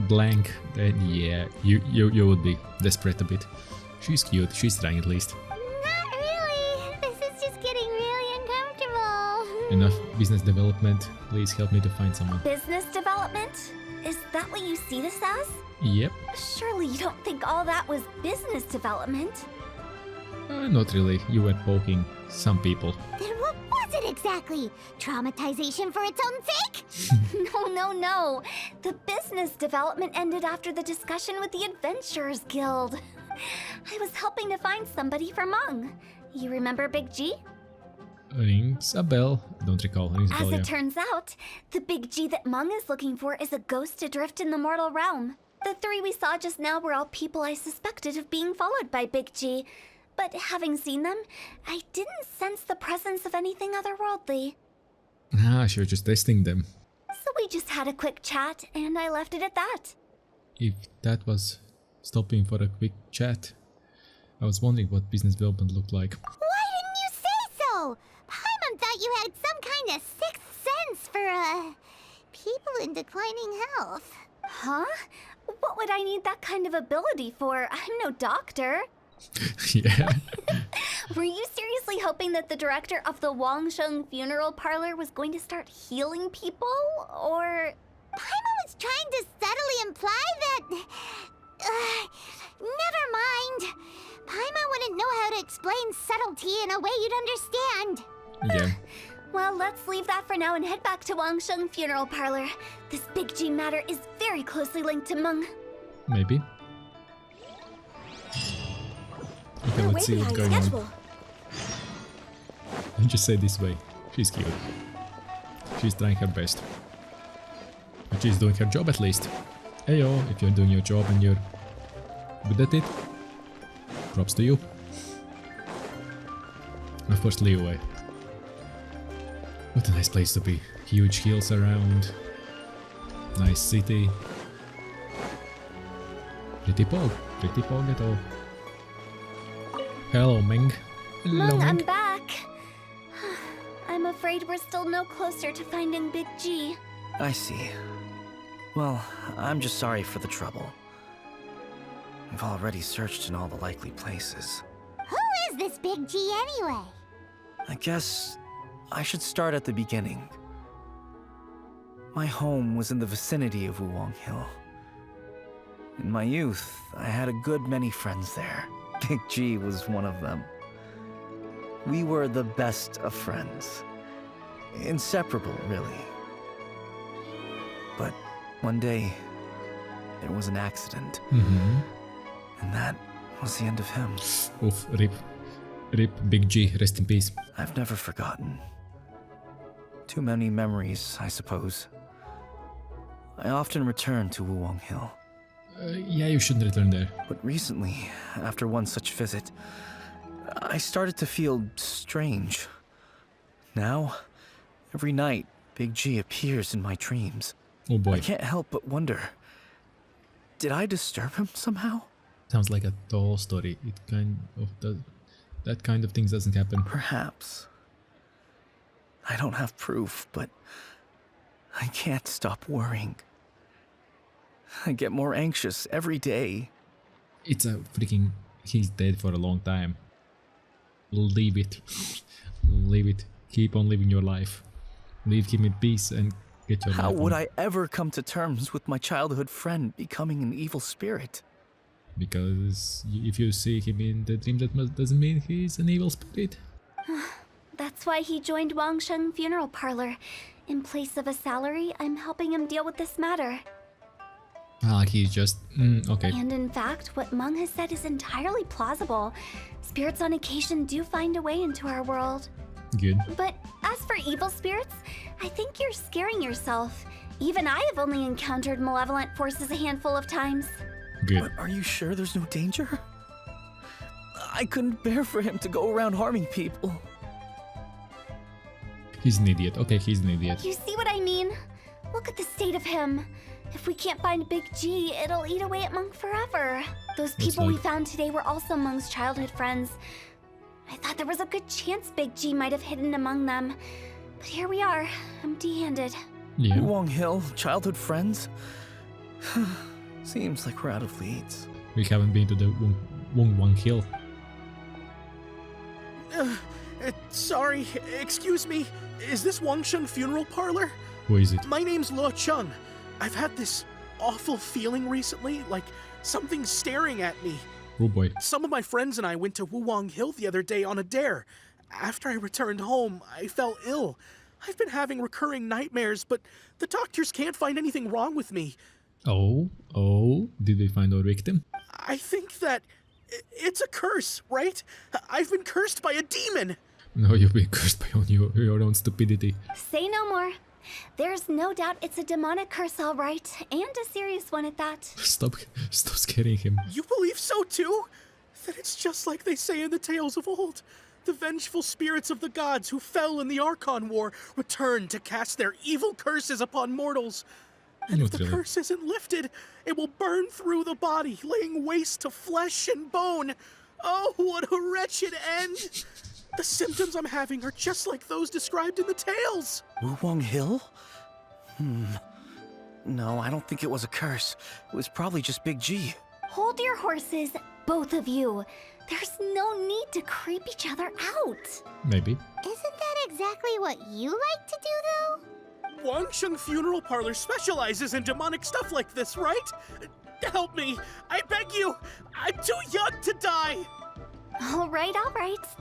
Speaker 1: blank, then yeah, you would be desperate a bit. She's cute, she's trying at least.
Speaker 3: Not really. This is just getting really uncomfortable.
Speaker 1: Enough business development, please help me to find someone.
Speaker 2: Business development? Is that what you see this as?
Speaker 1: Yep.
Speaker 2: Surely you don't think all that was business development?
Speaker 1: Not really, you were poking some people.
Speaker 3: Then what was it exactly? Traumatization for its own sake?
Speaker 2: No. The business development ended after the discussion with the Adventurers Guild. I was helping to find somebody for Mung. You remember Big G?
Speaker 1: Rings a bell. Don't recall. Rings a bell,
Speaker 2: As
Speaker 1: yeah.
Speaker 2: it turns out, the Big G that Mung is looking for is a ghost adrift in the mortal realm. The three we saw just now were all people I suspected of being followed by Big G. But having seen them, I didn't sense the presence of anything otherworldly.
Speaker 1: Ah, she was just testing them.
Speaker 2: So we just had a quick chat, and I left it at that.
Speaker 1: If that was stopping for a quick chat, I was wondering what business development looked like.
Speaker 3: Why didn't you say so? Paimon thought you had some kind of sixth sense for, people in declining health.
Speaker 2: Huh? What would I need that kind of ability for? I'm no doctor.
Speaker 1: Yeah.
Speaker 2: Were you seriously hoping that the director of the Wangsheng Funeral Parlor was going to start healing people? Or...
Speaker 3: Paimon was trying to subtly imply that... never mind. Paimon wouldn't know how to explain subtlety in a way you'd understand.
Speaker 1: Yeah.
Speaker 2: Well, let's leave that for now and head back to Wangsheng Funeral Parlor. This Big G matter is very closely linked to Mung.
Speaker 1: Maybe. Okay, let's see what's going on. I'll just say this way. She's cute. She's trying her best. But she's doing her job at least. Heyo, if you're doing your job and you're good at it, props to you. Of course, Liyue. What a nice place to be. Huge hills around. Nice city. Pretty pog at all. Hello, Ming. Hello,
Speaker 2: Mung, I'm
Speaker 1: Ming.
Speaker 2: back. I'm afraid we're still no closer to finding Big G.
Speaker 4: I see. Well, I'm just sorry for the trouble. We've already searched in all the likely places.
Speaker 3: Who is this Big G anyway?
Speaker 4: I guess I should start at the beginning. My home was in the vicinity of Wuwang Hill. In my youth, I had a good many friends there. Big G was one of them. We were the best of friends. Inseparable, really. But one day, there was an accident. And that was the end of him.
Speaker 1: Oof, rip. Rip, Big G, rest in peace.
Speaker 4: I've never forgotten. Too many memories, I suppose. I often return to Wuwang Hill.
Speaker 1: Yeah, you shouldn't return there.
Speaker 4: But recently, after one such visit, I started to feel strange. Now, every night, Big G appears in my dreams.
Speaker 1: Oh boy.
Speaker 4: I can't help but wonder, did I disturb him somehow?
Speaker 1: Sounds like a tall story. It kind of does. That kind of things doesn't happen.
Speaker 4: Perhaps. I don't have proof, but I can't stop worrying. I get more anxious every day.
Speaker 1: It's a freaking... He's dead for a long time. Leave it. Leave it. Keep on living your life. Leave him in peace and get your life
Speaker 4: How would
Speaker 1: on.
Speaker 4: I ever come to terms with my childhood friend becoming an evil spirit?
Speaker 1: Because if you see him in the dream, that doesn't mean he's an evil spirit.
Speaker 2: That's why he joined Wangsheng Funeral Parlor. In place of a salary, I'm helping him deal with this matter.
Speaker 1: Ah, he's just... okay.
Speaker 2: And in fact, what Mung has said is entirely plausible. Spirits on occasion do find a way into our world.
Speaker 1: Good.
Speaker 2: But as for evil spirits, I think you're scaring yourself. Even I have only encountered malevolent forces a handful of times.
Speaker 1: Good.
Speaker 4: But are you sure there's no danger? I couldn't bear for him to go around harming people.
Speaker 1: He's an idiot. Okay, he's an idiot.
Speaker 2: You see what I mean? Look at the state of him. If we can't find Big G, it'll eat away at Mung forever. Those people we found today were also Mung's childhood friends. I thought there was a good chance Big G might have hidden among them. But here we are, empty-handed.
Speaker 1: Yeah.
Speaker 4: Wuwang Hill, childhood friends? Seems like we're out of leads.
Speaker 1: We haven't been to the Wang Hill.
Speaker 7: Sorry, excuse me. Is this Wangsheng Funeral Parlor?
Speaker 1: Who is it?
Speaker 7: My name's Luo Chung. I've had this awful feeling recently, like something's staring at me.
Speaker 1: Oh boy.
Speaker 7: Some of my friends and I went to Wuwang Hill the other day on a dare. After I returned home, I fell ill. I've been having recurring nightmares, but the doctors can't find anything wrong with me.
Speaker 1: Oh, did they find our victim?
Speaker 7: I think that it's a curse, right? I've been cursed by a demon.
Speaker 1: No, you've been cursed by your own stupidity.
Speaker 2: Say no more. There's no doubt it's a demonic curse, all right, and a serious one at that.
Speaker 1: Stop scaring him.
Speaker 7: You believe so too? That it's just like they say in the tales of old. The vengeful spirits of the gods who fell in the Archon War return to cast their evil curses upon mortals. And if
Speaker 1: Not
Speaker 7: the
Speaker 1: really.
Speaker 7: curse isn't lifted, it will burn through the body, laying waste to flesh and bone. Oh, what a wretched end! The symptoms I'm having are just like those described in the tales.
Speaker 4: Wuwang Hill? No, I don't think it was a curse. It was probably just Big G.
Speaker 2: Hold your horses, both of you. There's no need to creep each other out.
Speaker 1: Maybe.
Speaker 3: Isn't that exactly what you like to do, though?
Speaker 7: Wangsheng Funeral Parlor specializes in demonic stuff like this, right? Help me! I beg you! I'm too young to die!
Speaker 2: All right,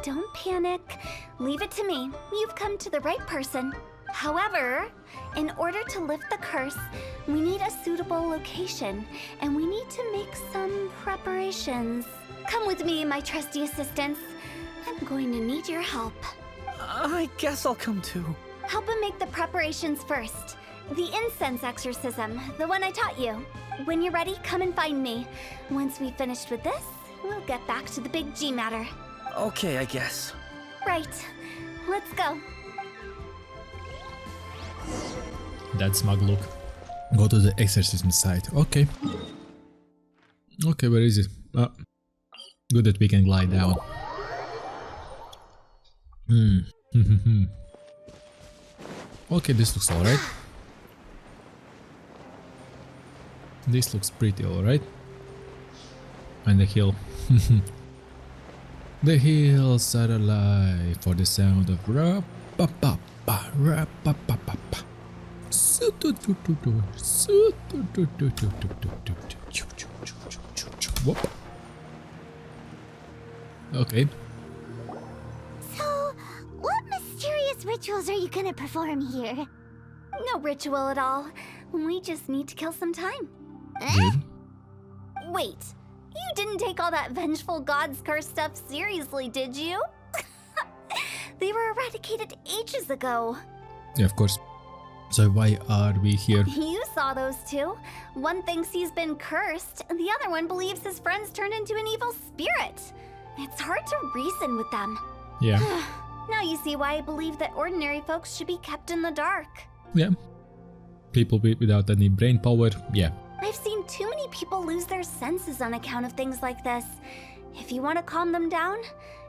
Speaker 2: don't panic. Leave it to me. You've come to the right person. However, in order to lift the curse, we need a suitable location, and we need to make some preparations. Come with me, my trusty assistants. I'm going to need your help.
Speaker 4: I guess I'll come too.
Speaker 2: Help him make the preparations first. The incense exorcism, the one I taught you. When you're ready, come and find me. Once we've finished with this, we'll get back to the Big G matter.
Speaker 4: Okay, I guess.
Speaker 2: Right. Let's go.
Speaker 1: That smug look. Go to the exorcism site. Okay. Okay, where is it? Good that we can glide down. Okay, this looks alright. This looks pretty alright. And the hill. The hills are alive for the sound of ra-pa-pa-pa, ra-pa-pa-pa-pa. Whoop. Okay.
Speaker 3: So, what mysterious rituals are you gonna perform here?
Speaker 2: No ritual at all. We just need to kill some time.
Speaker 1: Good.
Speaker 2: Wait, you didn't take all that vengeful god's curse stuff seriously, did you? They were eradicated ages ago.
Speaker 1: Yeah, of course. So why are we here?
Speaker 2: You saw those two. One thinks he's been cursed, and the other one believes his friends turned into an evil spirit. It's hard to reason with them.
Speaker 1: Yeah.
Speaker 2: Now you see why I believe that ordinary folks should be kept in the dark.
Speaker 1: Yeah. People without any brain power, yeah.
Speaker 2: I've seen too many people lose their senses on account of things like this. If you want to calm them down,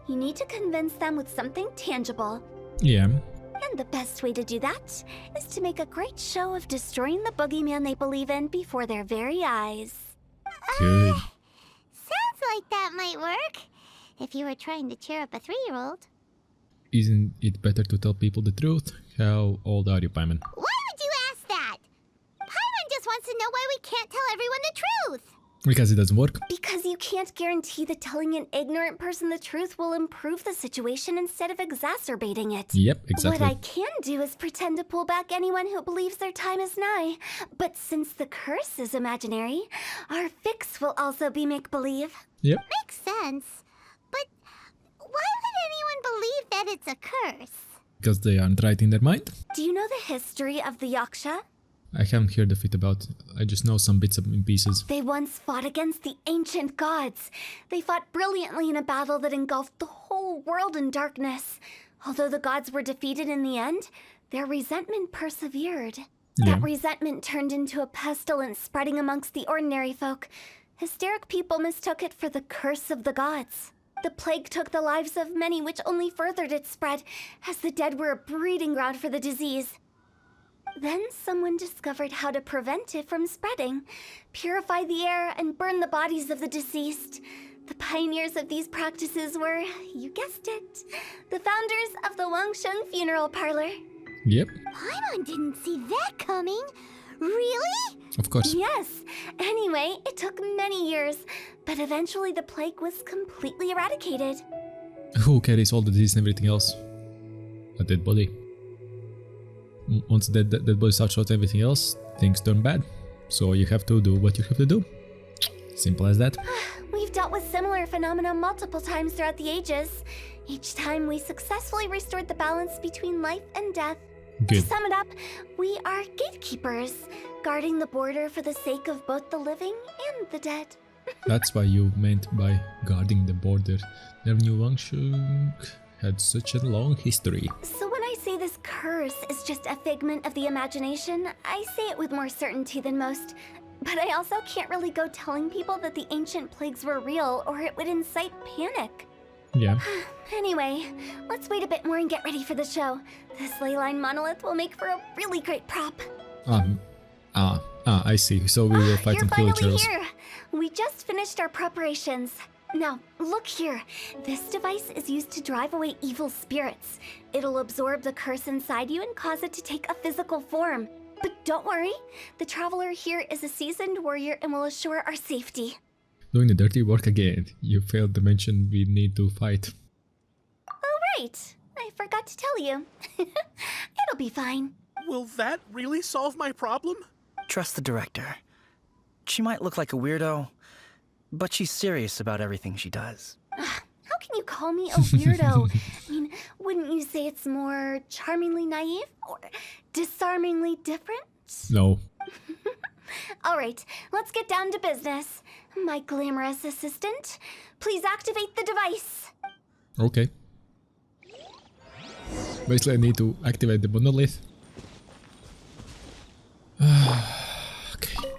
Speaker 2: you need to convince them with something tangible.
Speaker 1: Yeah.
Speaker 2: And the best way to do that is to make a great show of destroying the boogeyman they believe in before their very eyes.
Speaker 1: Good.
Speaker 3: Sounds like that might work. If you were trying to cheer up a 3-year-old.
Speaker 1: Isn't it better to tell people the truth? How old are you, Paimon?
Speaker 3: Why would you ask that? Paimon just wants to know why we can't tell everyone the truth.
Speaker 1: Because it doesn't work.
Speaker 2: Because you can't guarantee that telling an ignorant person the truth will improve the situation instead of exacerbating it.
Speaker 1: Yep, exactly.
Speaker 2: What I can do is pretend to pull back anyone who believes their time is nigh. But since the curse is imaginary, our fix will also be make-believe.
Speaker 1: Yep.
Speaker 3: Makes sense. But why would anyone believe that it's a curse?
Speaker 1: Because they aren't right in their mind.
Speaker 2: Do you know the history of the Yaksha?
Speaker 1: I haven't heard of it about. I just know some bits and pieces.
Speaker 2: They once fought against the ancient gods. They fought brilliantly in a battle that engulfed the whole world in darkness. Although the gods were defeated in the end, their resentment persevered.
Speaker 1: Yeah.
Speaker 2: That resentment turned into a pestilence spreading amongst the ordinary folk. Hysteric people mistook it for the curse of the gods. The plague took the lives of many, which only furthered its spread, as the dead were a breeding ground for the disease. Then someone discovered how to prevent it from spreading, purify the air, and burn the bodies of the deceased. The pioneers of these practices were, you guessed it, the founders of the Wangsheng Funeral Parlor.
Speaker 1: Yep,
Speaker 3: Paimon didn't see that coming. Really?
Speaker 1: of course.
Speaker 2: Yes. Anyway, it took many years, but eventually the plague was completely eradicated.
Speaker 1: Who carries all the disease and everything else? A dead body. Once that body starts out everything else, things turn bad. So you have to do what you have to do. Simple as that.
Speaker 2: We've dealt with similar phenomena multiple times throughout the ages. Each time we successfully restored the balance between life and death. To
Speaker 1: Good.
Speaker 2: sum it up, we are gatekeepers, guarding the border for the sake of both the living and the dead.
Speaker 1: That's why you meant by guarding the border. Never knew Wangsheng had such a long history.
Speaker 2: So when I say this curse is just a figment of the imagination, I say it with more certainty than most. But I also can't really go telling people that the ancient plagues were real, or it would incite panic.
Speaker 1: Yeah.
Speaker 2: Anyway, let's wait a bit more and get ready for the show. This leyline monolith will make for a really great prop.
Speaker 1: I see. So we will fight
Speaker 2: You're
Speaker 1: some
Speaker 2: finally
Speaker 1: villagers.
Speaker 2: here. We just finished our preparations. Now, look here. This device is used to drive away evil spirits. It'll absorb the curse inside you and cause it to take a physical form. But don't worry, the traveler here is a seasoned warrior and will assure our safety.
Speaker 1: Doing the dirty work again. You failed to mention we need to fight.
Speaker 2: Oh, right. I forgot to tell you. It'll be fine.
Speaker 7: Will that really solve my problem?
Speaker 4: Trust the director. She might look like a weirdo, but she's serious about everything she does.
Speaker 2: How can you call me a weirdo? I mean, wouldn't you say it's more charmingly naive or disarmingly different?
Speaker 1: No.
Speaker 2: All right, let's get down to business. My glamorous assistant, please activate the device.
Speaker 1: Okay. Basically, I need to activate the monolith. Okay.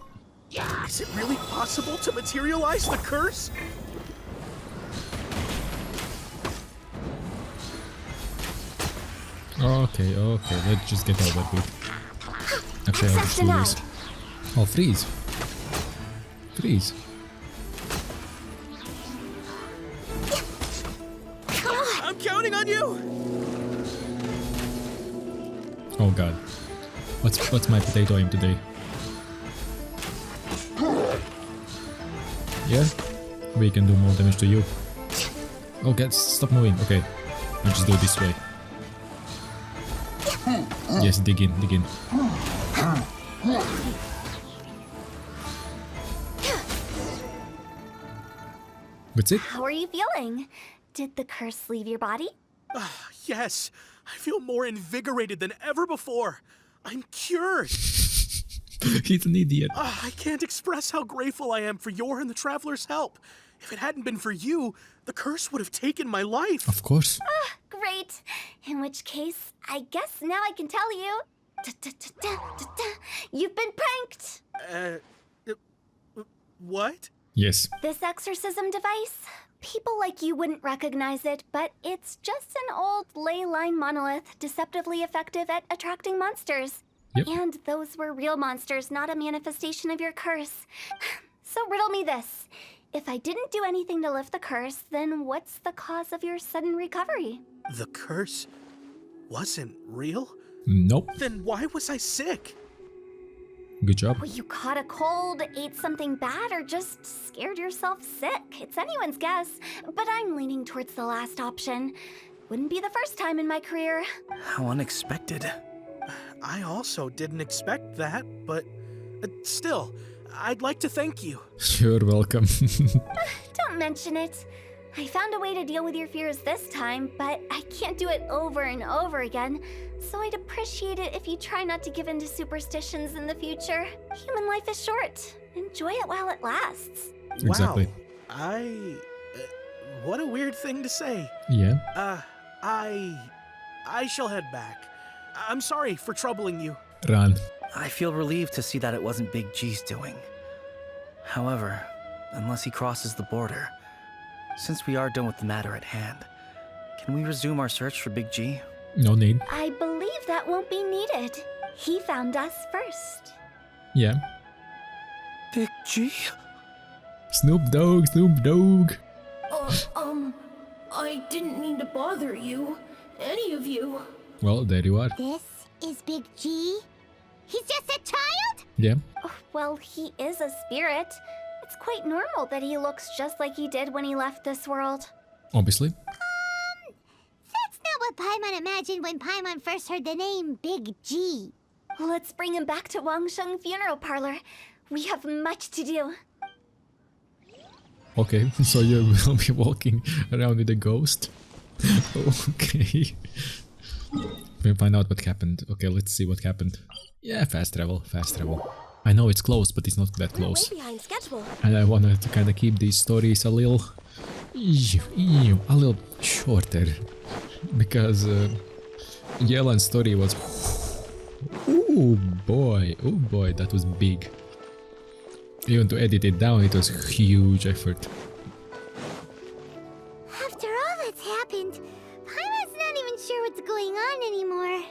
Speaker 7: Is it really possible to materialize the curse?
Speaker 1: Okay, let's just get over with. Actually, I'll just do this. Oh, freeze. Freeze.
Speaker 7: I'm counting on you!
Speaker 1: Oh god. What's my potato aim today? Yeah? We can do more damage to you. Oh god, stop moving. Okay. I'll just do it this way. Yes, dig in, dig in. That's it?
Speaker 2: How are you feeling? Did the curse leave your body?
Speaker 7: Yes, I feel more invigorated than ever before. I'm cured.
Speaker 1: He's an idiot.
Speaker 7: I can't express how grateful I am for your and the traveler's help. If it hadn't been for you, the curse would have taken my life.
Speaker 1: Of course.
Speaker 2: Great. In which case, I guess now I can tell you. You've been pranked.
Speaker 7: What?
Speaker 1: Yes.
Speaker 2: This exorcism device, people like you wouldn't recognize it, but it's just an old ley line monolith deceptively effective at attracting monsters.
Speaker 1: Yep.
Speaker 2: And those were real monsters, not a manifestation of your curse. So riddle me this. If I didn't do anything to lift the curse, then what's the cause of your sudden recovery?
Speaker 7: The curse wasn't real?
Speaker 1: Nope.
Speaker 7: Then why was I sick?
Speaker 1: Good job.
Speaker 2: Well, you caught a cold, ate something bad, or just scared yourself sick. It's anyone's guess, but I'm leaning towards the last option. Wouldn't be the first time in my career.
Speaker 4: How unexpected.
Speaker 7: I also didn't expect that, but still, I'd like to thank you.
Speaker 1: You're welcome.
Speaker 2: Don't mention it. I found a way to deal with your fears this time, but I can't do it over and over again. So I'd appreciate it if you try not to give in to superstitions in the future. Human life is short. Enjoy it while it lasts.
Speaker 1: Exactly.
Speaker 7: Wow. What a weird thing to say.
Speaker 1: Yeah.
Speaker 7: I shall head back. I'm sorry for troubling you.
Speaker 1: Run.
Speaker 4: I feel relieved to see that it wasn't Big G's doing. However, unless he crosses the border, Since we are done with the matter at hand, can we resume our search for Big G?
Speaker 1: No need.
Speaker 2: I believe that won't be needed. He found us first.
Speaker 1: Yeah.
Speaker 4: Big G?
Speaker 1: Snoop Dogg, Snoop Dogg.
Speaker 9: I didn't mean to bother you. Any of you.
Speaker 1: Well, there you are.
Speaker 3: This is Big G? He's just a child?
Speaker 1: Yeah.
Speaker 2: Well, he is a spirit. It's quite normal that he looks just like he did when he left this world.
Speaker 1: Obviously.
Speaker 3: That's not what Paimon imagined when Paimon first heard the name Big G.
Speaker 2: Let's bring him back to Wangsheng Funeral Parlor. We have much to do.
Speaker 1: Okay, so you will be walking around with a ghost? Okay. We'll find out what happened. Okay, let's see what happened. Yeah, fast travel, fast travel. I know it's close, but it's not that close.
Speaker 8: Way behind schedule.
Speaker 1: And I wanted to kind of keep these stories a little shorter. Because Yelan's story was... oh boy, that was big. Even to edit it down, it was a huge effort.
Speaker 3: After all that's happened, Paimon's not even sure what's going on anymore.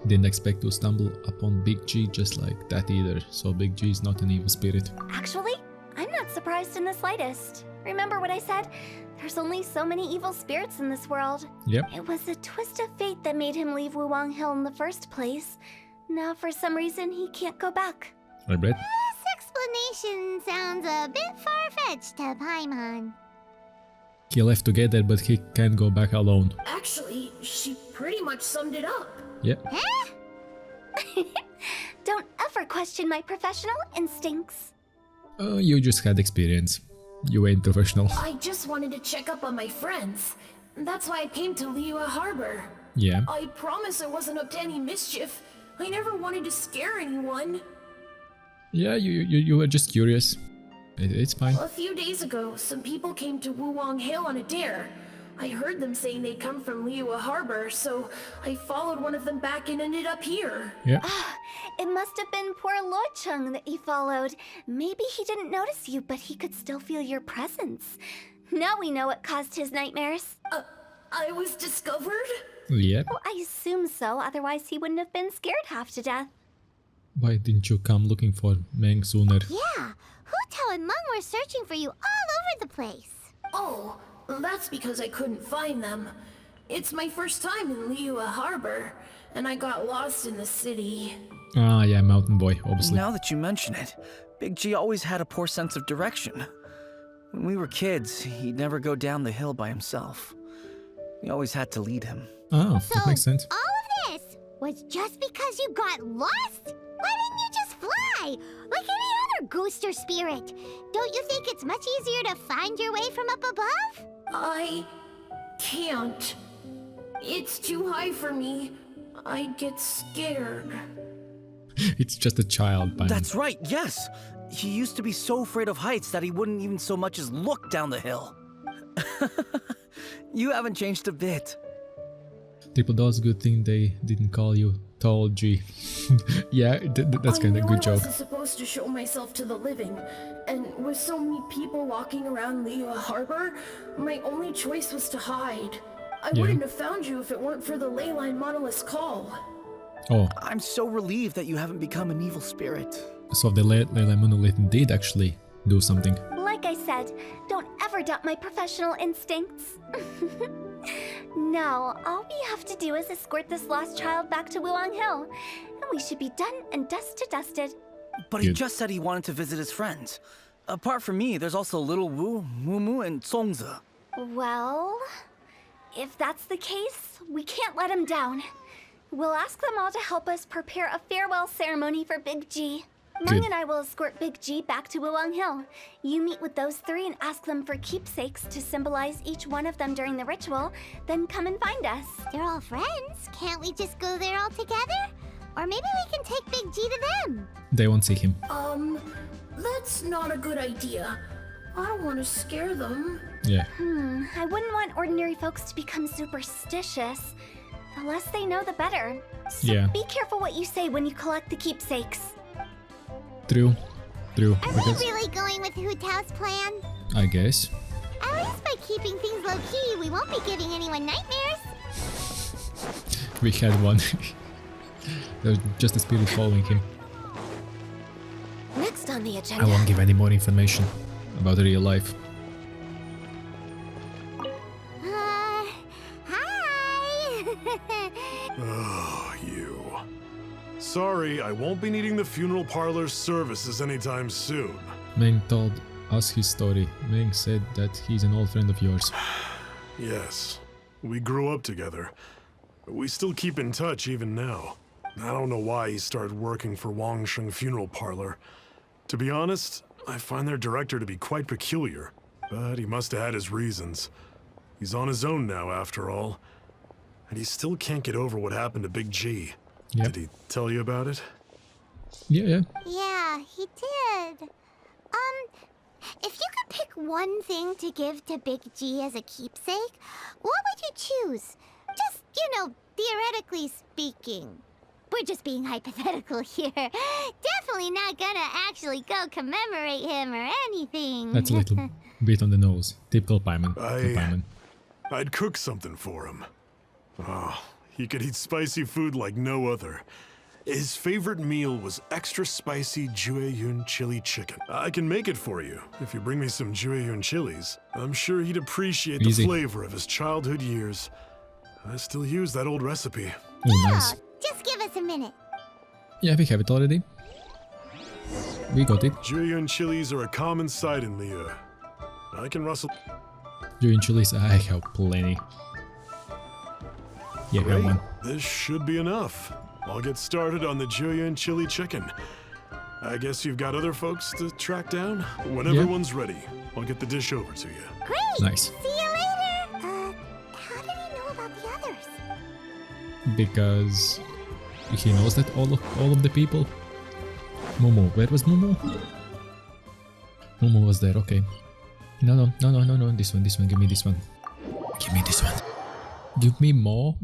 Speaker 1: Didn't expect to stumble upon Big G just like that either, so Big G is not an evil spirit.
Speaker 2: Actually, I'm not surprised in the slightest. Remember what I said? There's only so many evil spirits in this world.
Speaker 1: Yep.
Speaker 2: It was a twist of fate that made him leave Wuwang Hill in the first place. Now, for some reason, he can't go back.
Speaker 1: I bet.
Speaker 3: This explanation sounds a bit far-fetched to Paimon.
Speaker 1: He left together, but he can't go back alone.
Speaker 9: Actually, she pretty much summed it up.
Speaker 1: Yep.
Speaker 3: Huh?
Speaker 2: Don't ever question my professional instincts.
Speaker 1: You just had experience. You ain't professional.
Speaker 9: I just wanted to check up on my friends. That's why I came to Liyue Harbor.
Speaker 1: Yeah.
Speaker 9: I promise I wasn't up to any mischief. I never wanted to scare anyone.
Speaker 1: Yeah, you were just curious. It's fine.
Speaker 9: A few days ago, some people came to Wuwang Hill on a dare. I heard them saying they'd come from Liyue Harbor, so I followed one of them back and ended up here.
Speaker 1: Yeah.
Speaker 2: It must have been poor Lo Chung that you followed. Maybe he didn't notice you, but he could still feel your presence. Now we know what caused his nightmares.
Speaker 9: I was discovered?
Speaker 1: Yep.
Speaker 2: Well, I assume so, otherwise he wouldn't have been scared half to death.
Speaker 1: Why didn't you come looking for Meng sooner?
Speaker 3: Yeah, Hu Tao and Meng were searching for you all over the place.
Speaker 9: Oh, that's because I couldn't find them. It's my first time in Liyue Harbor, and I got lost in the city.
Speaker 1: Ah, yeah, mountain boy, obviously.
Speaker 4: Now that you mention it, Big G always had a poor sense of direction. When we were kids, he'd never go down the hill by himself. We always had to lead him.
Speaker 1: Oh,
Speaker 3: So,
Speaker 1: that makes sense.
Speaker 3: all of this was just because you got lost? Why didn't you just fly? Like any other ghost or spirit. Don't you think it's much easier to find your way from up above?
Speaker 9: I can't. It's too high for me. I'd get scared.
Speaker 1: It's just a child, man.
Speaker 4: That's right, yes! He used to be so afraid of heights that he wouldn't even so much as look down the hill. You haven't changed a bit.
Speaker 1: Triple Dog's good thing they didn't call you Tall G. Yeah, that's kind of a good
Speaker 9: I
Speaker 1: joke.
Speaker 9: wasn't supposed to show myself to the living, and with so many people walking around Liyue Harbor, my only choice was to hide. I
Speaker 1: Yeah.
Speaker 9: wouldn't have found you if it weren't for the Leyline Monolith's call.
Speaker 1: Oh,
Speaker 4: I'm so relieved that you haven't become an evil spirit.
Speaker 1: so the Leyline Monolith did actually do something.
Speaker 2: Like I said, don't ever doubt my professional instincts. Now, all we have to do is escort this lost child back to Wuwang Hill, and we should be done and dust to dusted.
Speaker 4: But he
Speaker 1: Good.
Speaker 4: just said he wanted to visit his friends. Apart from me, there's also Little Wu, Mumu, and Songzi.
Speaker 2: Well, if that's the case, we can't let him down. We'll ask them all to help us prepare a farewell ceremony for Big G. Meng
Speaker 1: Good.
Speaker 2: and I will escort Big G back to Wuwang Hill. You meet with those three and ask them for keepsakes to symbolize each one of them during the ritual, then come and find us.
Speaker 3: They're all friends. Can't we just go there all together? Or maybe we can take Big G to them.
Speaker 1: They won't see him.
Speaker 9: That's not a good idea. I don't want to scare them.
Speaker 1: Yeah.
Speaker 2: I wouldn't want ordinary folks to become superstitious. The less they know, the better. So
Speaker 1: Yeah.
Speaker 2: be careful what you say when you collect the keepsakes.
Speaker 1: True.
Speaker 3: Are we
Speaker 1: Because
Speaker 3: really going with Hu Tao's plan?
Speaker 1: I guess.
Speaker 3: At least by keeping things low-key, we won't be giving anyone nightmares.
Speaker 1: We had one. There's just a spirit following him.
Speaker 8: Next on the
Speaker 1: I
Speaker 8: agenda.
Speaker 1: won't give any more information about real life.
Speaker 3: Hi!
Speaker 6: Oh, you. Sorry, I won't be needing the funeral parlor's services anytime soon.
Speaker 1: Meng told us his story. Meng said that he's an old friend of yours.
Speaker 6: Yes, we grew up together. We still keep in touch even now. I don't know why he started working for Wangsheng Funeral Parlor. To be honest, I find their director to be quite peculiar, but he must have had his reasons. He's on his own now, after all. And he still can't get over what happened to Big G.
Speaker 1: Yep.
Speaker 6: Did he tell you about it?
Speaker 1: Yeah.
Speaker 3: Yeah, he did. If you could pick one thing to give to Big G as a keepsake, what would you choose? Just, theoretically speaking. We're just being hypothetical here. Definitely not gonna actually go commemorate him or anything.
Speaker 1: That's a little bit on the nose. Typical Paimon. Typical Paimon.
Speaker 6: I'd cook something for him. Oh, he could eat spicy food like no other. His favorite meal was extra spicy Jueyun chili chicken. I can make it for you if you bring me some Jueyun chilies. I'm sure he'd appreciate
Speaker 1: Easy.
Speaker 6: the flavor of his childhood years. I still use that old recipe.
Speaker 1: Oh, nice.
Speaker 3: Just give us a minute.
Speaker 1: Yeah, we have it already. We got it.
Speaker 6: Jueyun chilies are a common sight in Liyue. I can rustle.
Speaker 1: Doing chilies, I have plenty. Yeah, we have one.
Speaker 6: This should be enough. I'll get started on the Jueyun chili chicken. I guess you've got other folks to track down? When
Speaker 1: Yeah.
Speaker 6: everyone's ready, I'll get the dish over to you.
Speaker 3: Great!
Speaker 1: Nice.
Speaker 3: See you later! How did he know about the others?
Speaker 1: Because he knows that all of the people. Momo, where was Momo? Momo was there. Okay. No. This one. Give me this one. Give me this one. Give me more.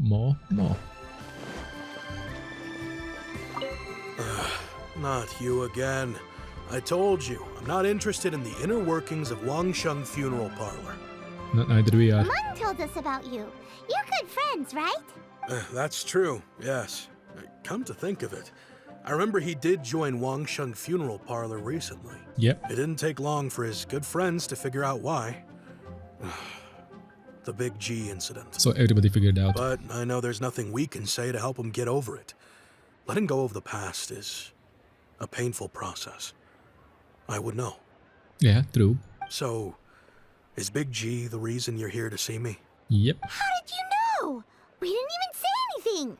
Speaker 7: Not you again. I told you, I'm not interested in the inner workings of Wangsheng Funeral Parlor.
Speaker 1: Neither we are.
Speaker 3: Mung told us about you. You're good friends, right?
Speaker 7: That's true, yes. Come to think of it, I remember he did join Wangsheng Funeral Parlor recently.
Speaker 1: Yep.
Speaker 7: It didn't take long for his good friends to figure out why. The Big G incident.
Speaker 1: So everybody figured out.
Speaker 7: But I know there's nothing we can say to help him get over it. Letting go of the past is a painful process. I would know.
Speaker 1: Yeah, true.
Speaker 7: So, is Big G the reason you're here to see me?
Speaker 1: Yep.
Speaker 3: How did you know? We didn't even say anything.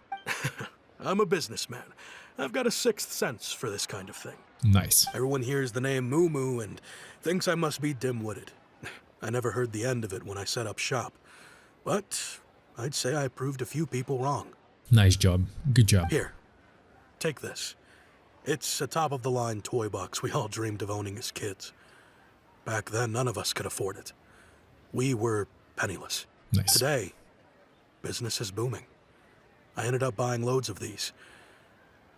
Speaker 7: I'm a businessman. I've got a sixth sense for this kind of thing.
Speaker 1: Nice.
Speaker 7: Everyone hears the name Moo Moo and thinks I must be dim-witted. I never heard the end of it when I set up shop. But I'd say I proved a few people wrong.
Speaker 1: Nice job. Good job.
Speaker 7: Here, take this. It's a top-of-the-line toy box we all dreamed of owning as kids. Back then, none of us could afford it. We were penniless.
Speaker 1: Nice.
Speaker 7: Today, business is booming. I ended up buying loads of these.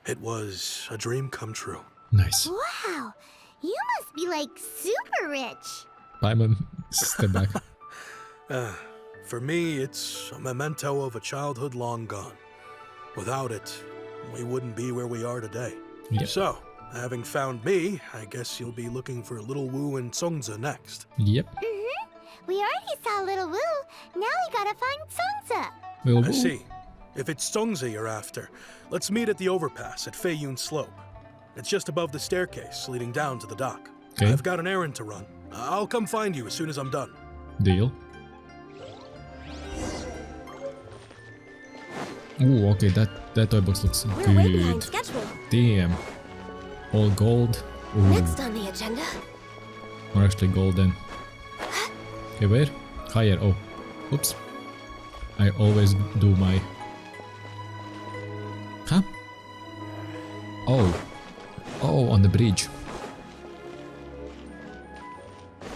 Speaker 7: It was a dream come true.
Speaker 1: Nice.
Speaker 3: Wow, you must be like super rich.
Speaker 1: Paimon, step back.
Speaker 7: For me, it's a memento of a childhood long gone. Without it, we wouldn't be where we are today.
Speaker 1: Yep.
Speaker 7: So, having found me, I guess you'll be looking for Little Wu and Songza next.
Speaker 1: Yep.
Speaker 3: We already saw Little Wu. Now we gotta find Songza.
Speaker 1: We'll
Speaker 7: I
Speaker 1: go.
Speaker 7: see. If it's Songza you're after, let's meet at the overpass at Feiyun Slope. It's just above the staircase leading down to the dock.
Speaker 1: Okay.
Speaker 7: I've got an errand to run. I'll come find you as soon as I'm done.
Speaker 1: Deal. Ooh, okay, that toy box looks
Speaker 8: We're way behind
Speaker 1: good.
Speaker 8: schedule.
Speaker 1: Damn. All gold. Ooh,
Speaker 8: Next on the agenda.
Speaker 1: or actually golden. Okay, where? Higher. Oh, oops. I always do my... Huh? Oh, on the bridge.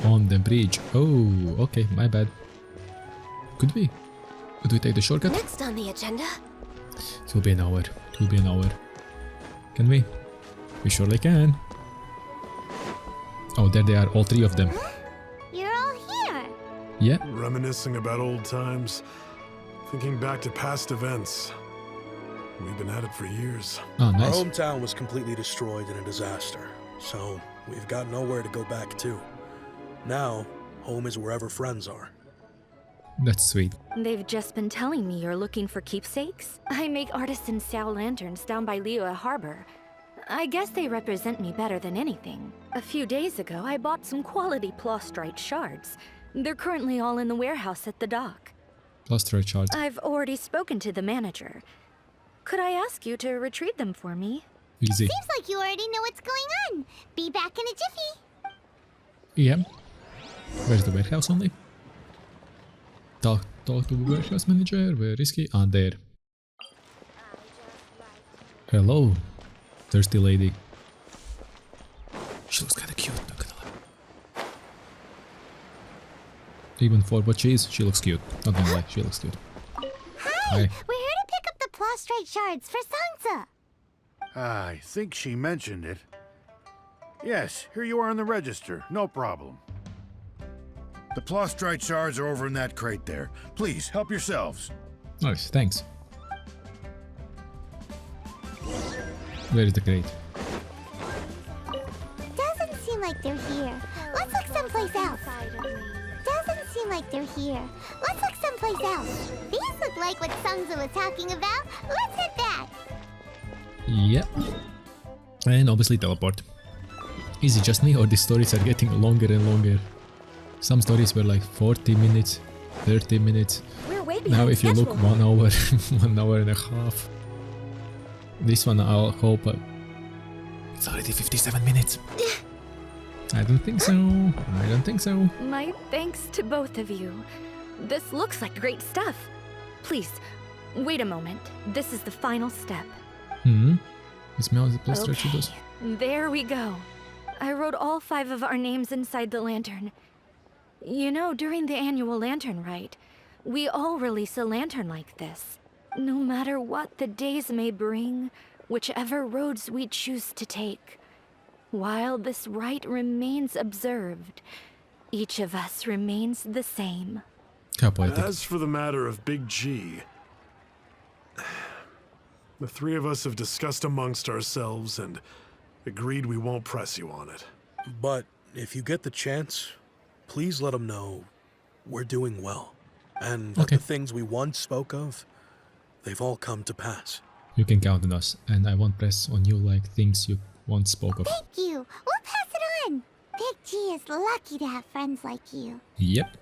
Speaker 1: On the bridge. Oh, okay, my bad. Could we take the shortcut?
Speaker 8: Next on the agenda.
Speaker 1: It will be an hour. It will be an hour. Can we? We surely can. Oh, there they are, all three of them.
Speaker 3: You're all here.
Speaker 1: Yeah.
Speaker 6: Reminiscing about old times, thinking back to past events. We've been at it for years.
Speaker 1: Oh,
Speaker 7: Our
Speaker 1: nice.
Speaker 7: hometown was completely destroyed in a disaster, so we've got nowhere to go back to. Now, home is wherever friends are.
Speaker 1: That's sweet.
Speaker 8: They've just been telling me you're looking for keepsakes. I make artisan Sao lanterns down by Liyue Harbor. I guess they represent me better than anything. A few days ago, I bought some quality plastrite shards. They're currently all in the warehouse at the dock.
Speaker 1: Plaster charge.
Speaker 8: I've already spoken to the manager. Could I ask you to retrieve them for me?
Speaker 1: Easy.
Speaker 3: Seems like you already know what's going on. Be back in a jiffy.
Speaker 1: Yeah. Where's the warehouse only? Talk to the warehouse manager. Where is he? Ah, there. Hello, thirsty lady. She looks kinda cute, not gonna lie. Even for what she is, she looks cute. Not gonna lie, she looks cute.
Speaker 3: Hi, we're here to pick up the plastrite shards for Sansa.
Speaker 10: I think she mentioned it. Yes, here you are on the register. No problem. The plastrite shards are over in that crate there. Please, help yourselves.
Speaker 1: Nice, thanks. Where is the crate?
Speaker 3: Doesn't seem like they're here. Let's look someplace else. Doesn't seem like they're here. Let's look someplace else. These look like what Sansa was talking about. Let's hit that.
Speaker 1: Yep. And obviously teleport. Is it just me or the stories are getting longer and longer? Some stories were like 40 minutes, 30 minutes.
Speaker 8: We're way behind
Speaker 1: Now if you
Speaker 8: schedule.
Speaker 1: look 1 hour, 1 hour and a half. This one I'll hope it's already 57 minutes. I don't think so. I don't think so.
Speaker 8: My thanks to both of you. This looks like great stuff. Please, wait a moment. This is the final step.
Speaker 1: It smells the plaster cheetos.
Speaker 8: There we go. I wrote all 5 of our names inside the lantern. You know, during the annual lantern rite, we all release a lantern like this. No matter what the days may bring, whichever roads we choose to take. While this rite remains observed, each of us remains the same.
Speaker 1: How poetic.
Speaker 6: As for the matter of Big G, the 3 of us have discussed amongst ourselves and agreed we won't press you on it.
Speaker 7: But if you get the chance, please let them know we're doing well. And that
Speaker 1: Okay.
Speaker 7: the things we once spoke of, they've all come to pass.
Speaker 1: You can count on us, and I won't press on you like things you once spoke of.
Speaker 3: Thank you. We'll pass it on. Big G is lucky to have friends like you.
Speaker 1: Yep.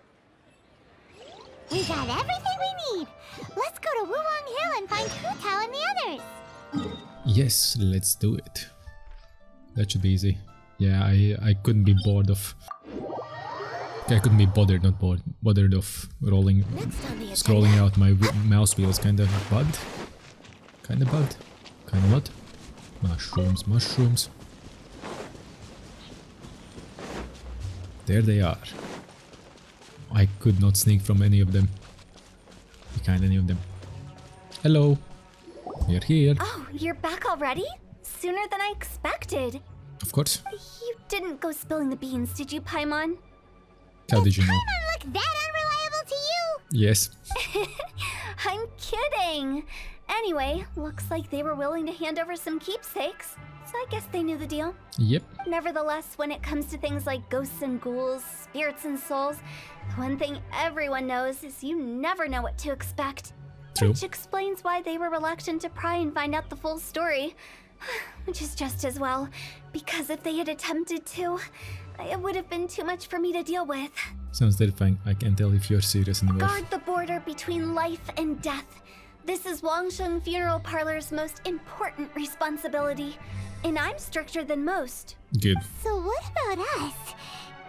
Speaker 3: We got everything we need. Let's go to Wulong Hill and find Hu Tao and the others.
Speaker 1: Yes, let's do it. That should be easy. Yeah, I couldn't be bored of... I couldn't be bothered, not bored. Bothered of rolling... Scrolling out my mouse wheels kinda bugged. Kinda bugged. Kinda not. Mushrooms, mushrooms. There they are. I could not sneak from any of them. Behind any of them. Hello. You're here.
Speaker 2: Oh, you're back already? Sooner than I expected.
Speaker 1: Of course.
Speaker 2: You didn't go spilling the beans, did you, Paimon?
Speaker 1: How did you know?
Speaker 3: Look that unreliable to you?
Speaker 1: Yes.
Speaker 2: I'm kidding. Anyway, looks like they were willing to hand over some keepsakes, so I guess they knew the deal.
Speaker 1: Yep.
Speaker 2: Nevertheless, when it comes to things like ghosts and ghouls, spirits and souls, the one thing everyone knows is you never know what to expect.
Speaker 1: True.
Speaker 2: Which explains why they were reluctant to pry and find out the full story. Which is just as well, because if they had attempted to, it would have been too much for me to deal with.
Speaker 1: Sounds terrifying. I can't tell if you're serious anymore.
Speaker 2: Guard the border between life and death. This is Wangsheng Funeral Parlor's most important responsibility, and I'm stricter than most.
Speaker 1: Good.
Speaker 3: So what about us?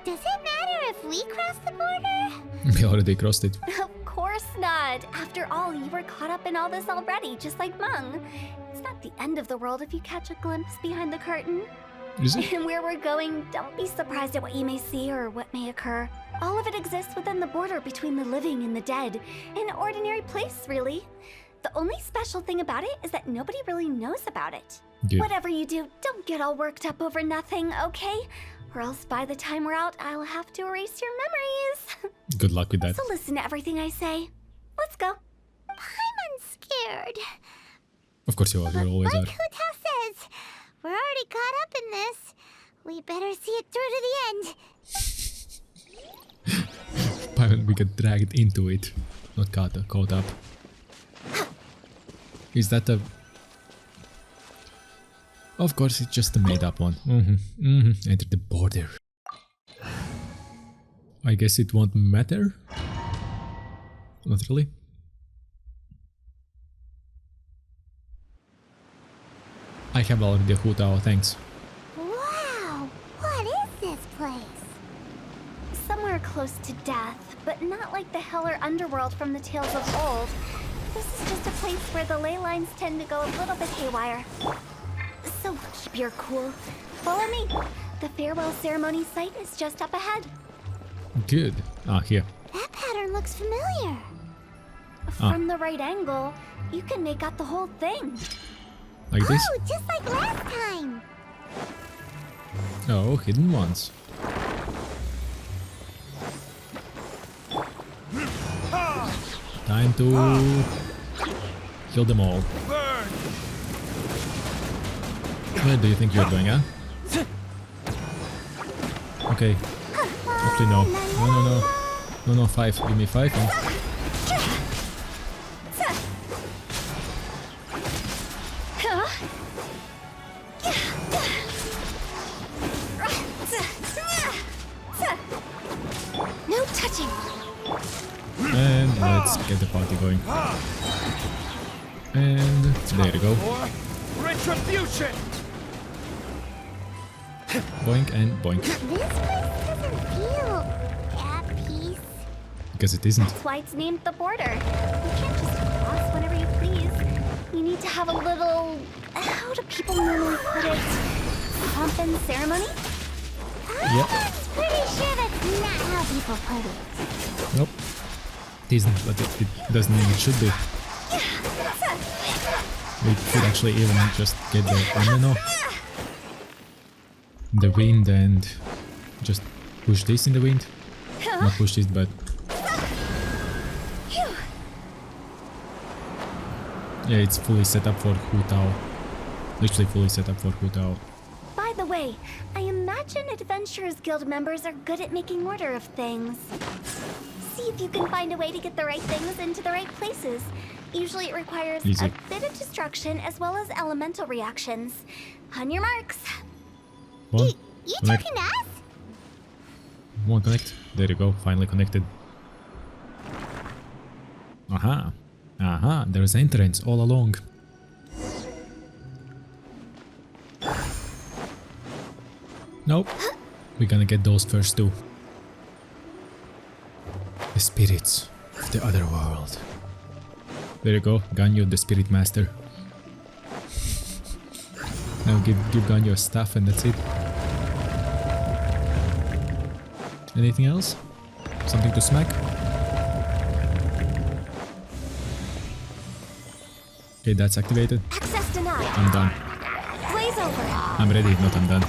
Speaker 3: Does it matter if we cross the border?
Speaker 1: We already crossed it.
Speaker 2: Of course not. After all, you were caught up in all this already, just like Meng. It's not the end of the world if you catch a glimpse behind the curtain.
Speaker 1: Is it?
Speaker 2: And where we're going, don't be surprised at what you may see or what may occur. All of it exists within the border between the living and the dead. An ordinary place, really. The only special thing about it is that nobody really knows about it.
Speaker 1: Good.
Speaker 2: Whatever you do, don't get all worked up over nothing, okay? Or else by the time we're out, I'll have to erase your memories.
Speaker 1: Good luck with that.
Speaker 2: So listen to everything I say. Let's go.
Speaker 3: I'm unscared.
Speaker 1: Of course you are, you always are.
Speaker 3: Like Hu Tao says, we're already caught up in this. We better see it through to the end.
Speaker 1: We get dragged into it, not caught up. Is that a... Of course, it's just a made-up one. Enter the border. I guess it won't matter? Not really. I have already a Hu Tao, thanks.
Speaker 3: Wow, what is this place?
Speaker 2: Somewhere close to death, but not like the hell or underworld from the tales of old. This is just a place where the ley lines tend to go a little bit haywire. So keep your cool. Follow me. The farewell ceremony site is just up ahead.
Speaker 1: Good. Ah, here.
Speaker 3: That pattern looks familiar.
Speaker 2: From the right angle, you can make out the whole thing.
Speaker 1: Like this?
Speaker 3: Oh, just like last time.
Speaker 1: Oh, hidden ones. Time to kill them all. Where do you think you're going, huh? Okay. Actually, no. No, 5. Give me 5. And...
Speaker 2: No touching.
Speaker 1: And let's get the party going. And there you go.
Speaker 7: Retribution!
Speaker 1: Boink and boink.
Speaker 3: This place doesn't feel at peace.
Speaker 1: Because it isn't.
Speaker 2: That's why it's named the border. You can't just cross whenever you please. You need to have a little... How do people normally put it? Pomp and ceremony?
Speaker 1: Yep.
Speaker 3: I'm pretty sure that's not how people put it.
Speaker 1: Nope. It isn't, but it doesn't mean it should be. We could actually even just get the wind and just push this in the wind. Not push this, but... Yeah, it's fully set up for Hu Tao. Literally fully set up for Hu Tao.
Speaker 2: By the way, I imagine Adventurers Guild members are good at making order of things. See if you can find a way to get the right things into the right places. Usually it requires
Speaker 1: Easy.
Speaker 2: a bit of destruction as well as elemental reactions. On your marks.
Speaker 1: One,
Speaker 3: You
Speaker 1: connect.
Speaker 3: talking to us?
Speaker 1: One connect. There you go, finally connected. Aha. Aha, there's entrance all along. Nope. We're gonna get those first too. The spirits of the other world. There you go, Ganyu, the spirit master. Now give Ganyu stuff and that's it. Anything else? Something to smack? Okay, that's activated.
Speaker 2: Access denied.
Speaker 1: I'm done.
Speaker 2: Blaze over.
Speaker 1: I'm ready, not I'm done.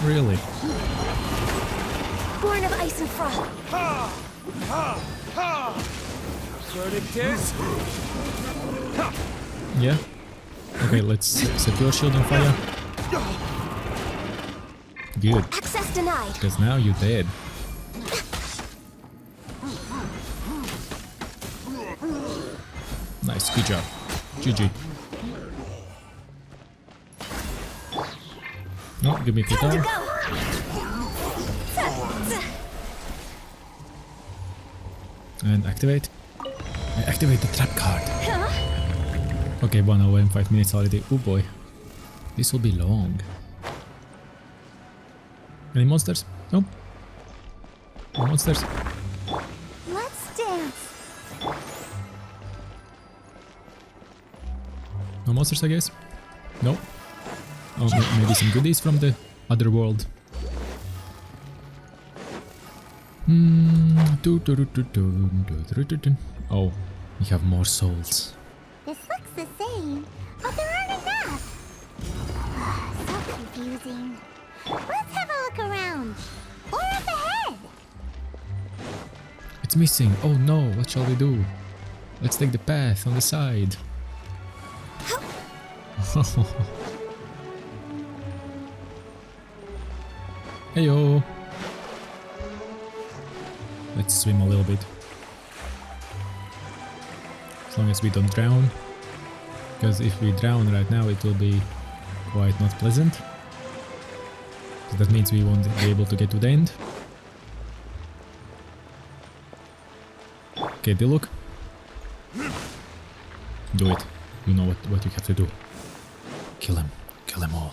Speaker 1: Really?
Speaker 2: Born of ice and frost.
Speaker 7: Verdict is...
Speaker 1: Yeah? Okay, let's set your shield on fire. Good,
Speaker 2: Access denied.
Speaker 1: because now you're dead. Nice, good job. GG. No, give me
Speaker 2: Time to
Speaker 1: Flutter.
Speaker 2: go.
Speaker 1: And activate. And activate the trap card. Okay, 1 hour and 5 minutes already. Oh boy. This will be long. Any monsters? Nope. No monsters?
Speaker 3: Let's dance.
Speaker 1: No monsters, I guess? No. Oh, maybe some goodies from the other world. Oh, We have more souls.
Speaker 3: This looks the same, but there aren't enough. So confusing. Let's have a look around. Or up ahead.
Speaker 1: It's missing. Oh no, what shall we do? Let's take the path on the side. Heyo. Let's swim a little bit. As long as we don't drown. Because if we drown right now, it will be quite not pleasant. So that means we won't be able to get to the end. Okay, Diluc. Do it. You know what you have to do. Kill him. Kill them all.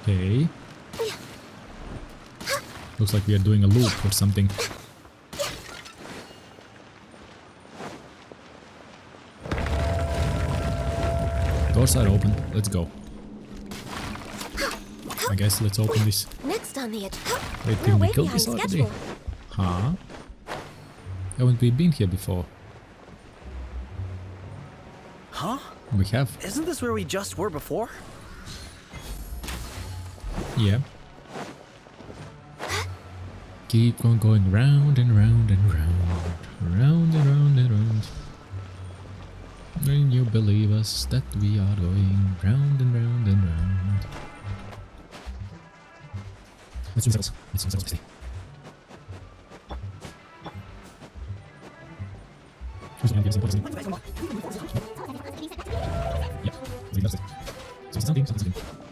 Speaker 1: Okay. Looks like we are doing a loop or something. Doors are open. Let's go. I guess let's open this.
Speaker 2: Next on the
Speaker 1: Wait, didn't we kill this already? Huh? Haven't we been here before?
Speaker 4: Huh?
Speaker 1: We have.
Speaker 4: Isn't this where we just were before?
Speaker 1: Yeah. Keep on going round and round and round. Round and round and round. When you believe us that we are going round and round and round. Let's swim circles. Let's swim circles, Christy.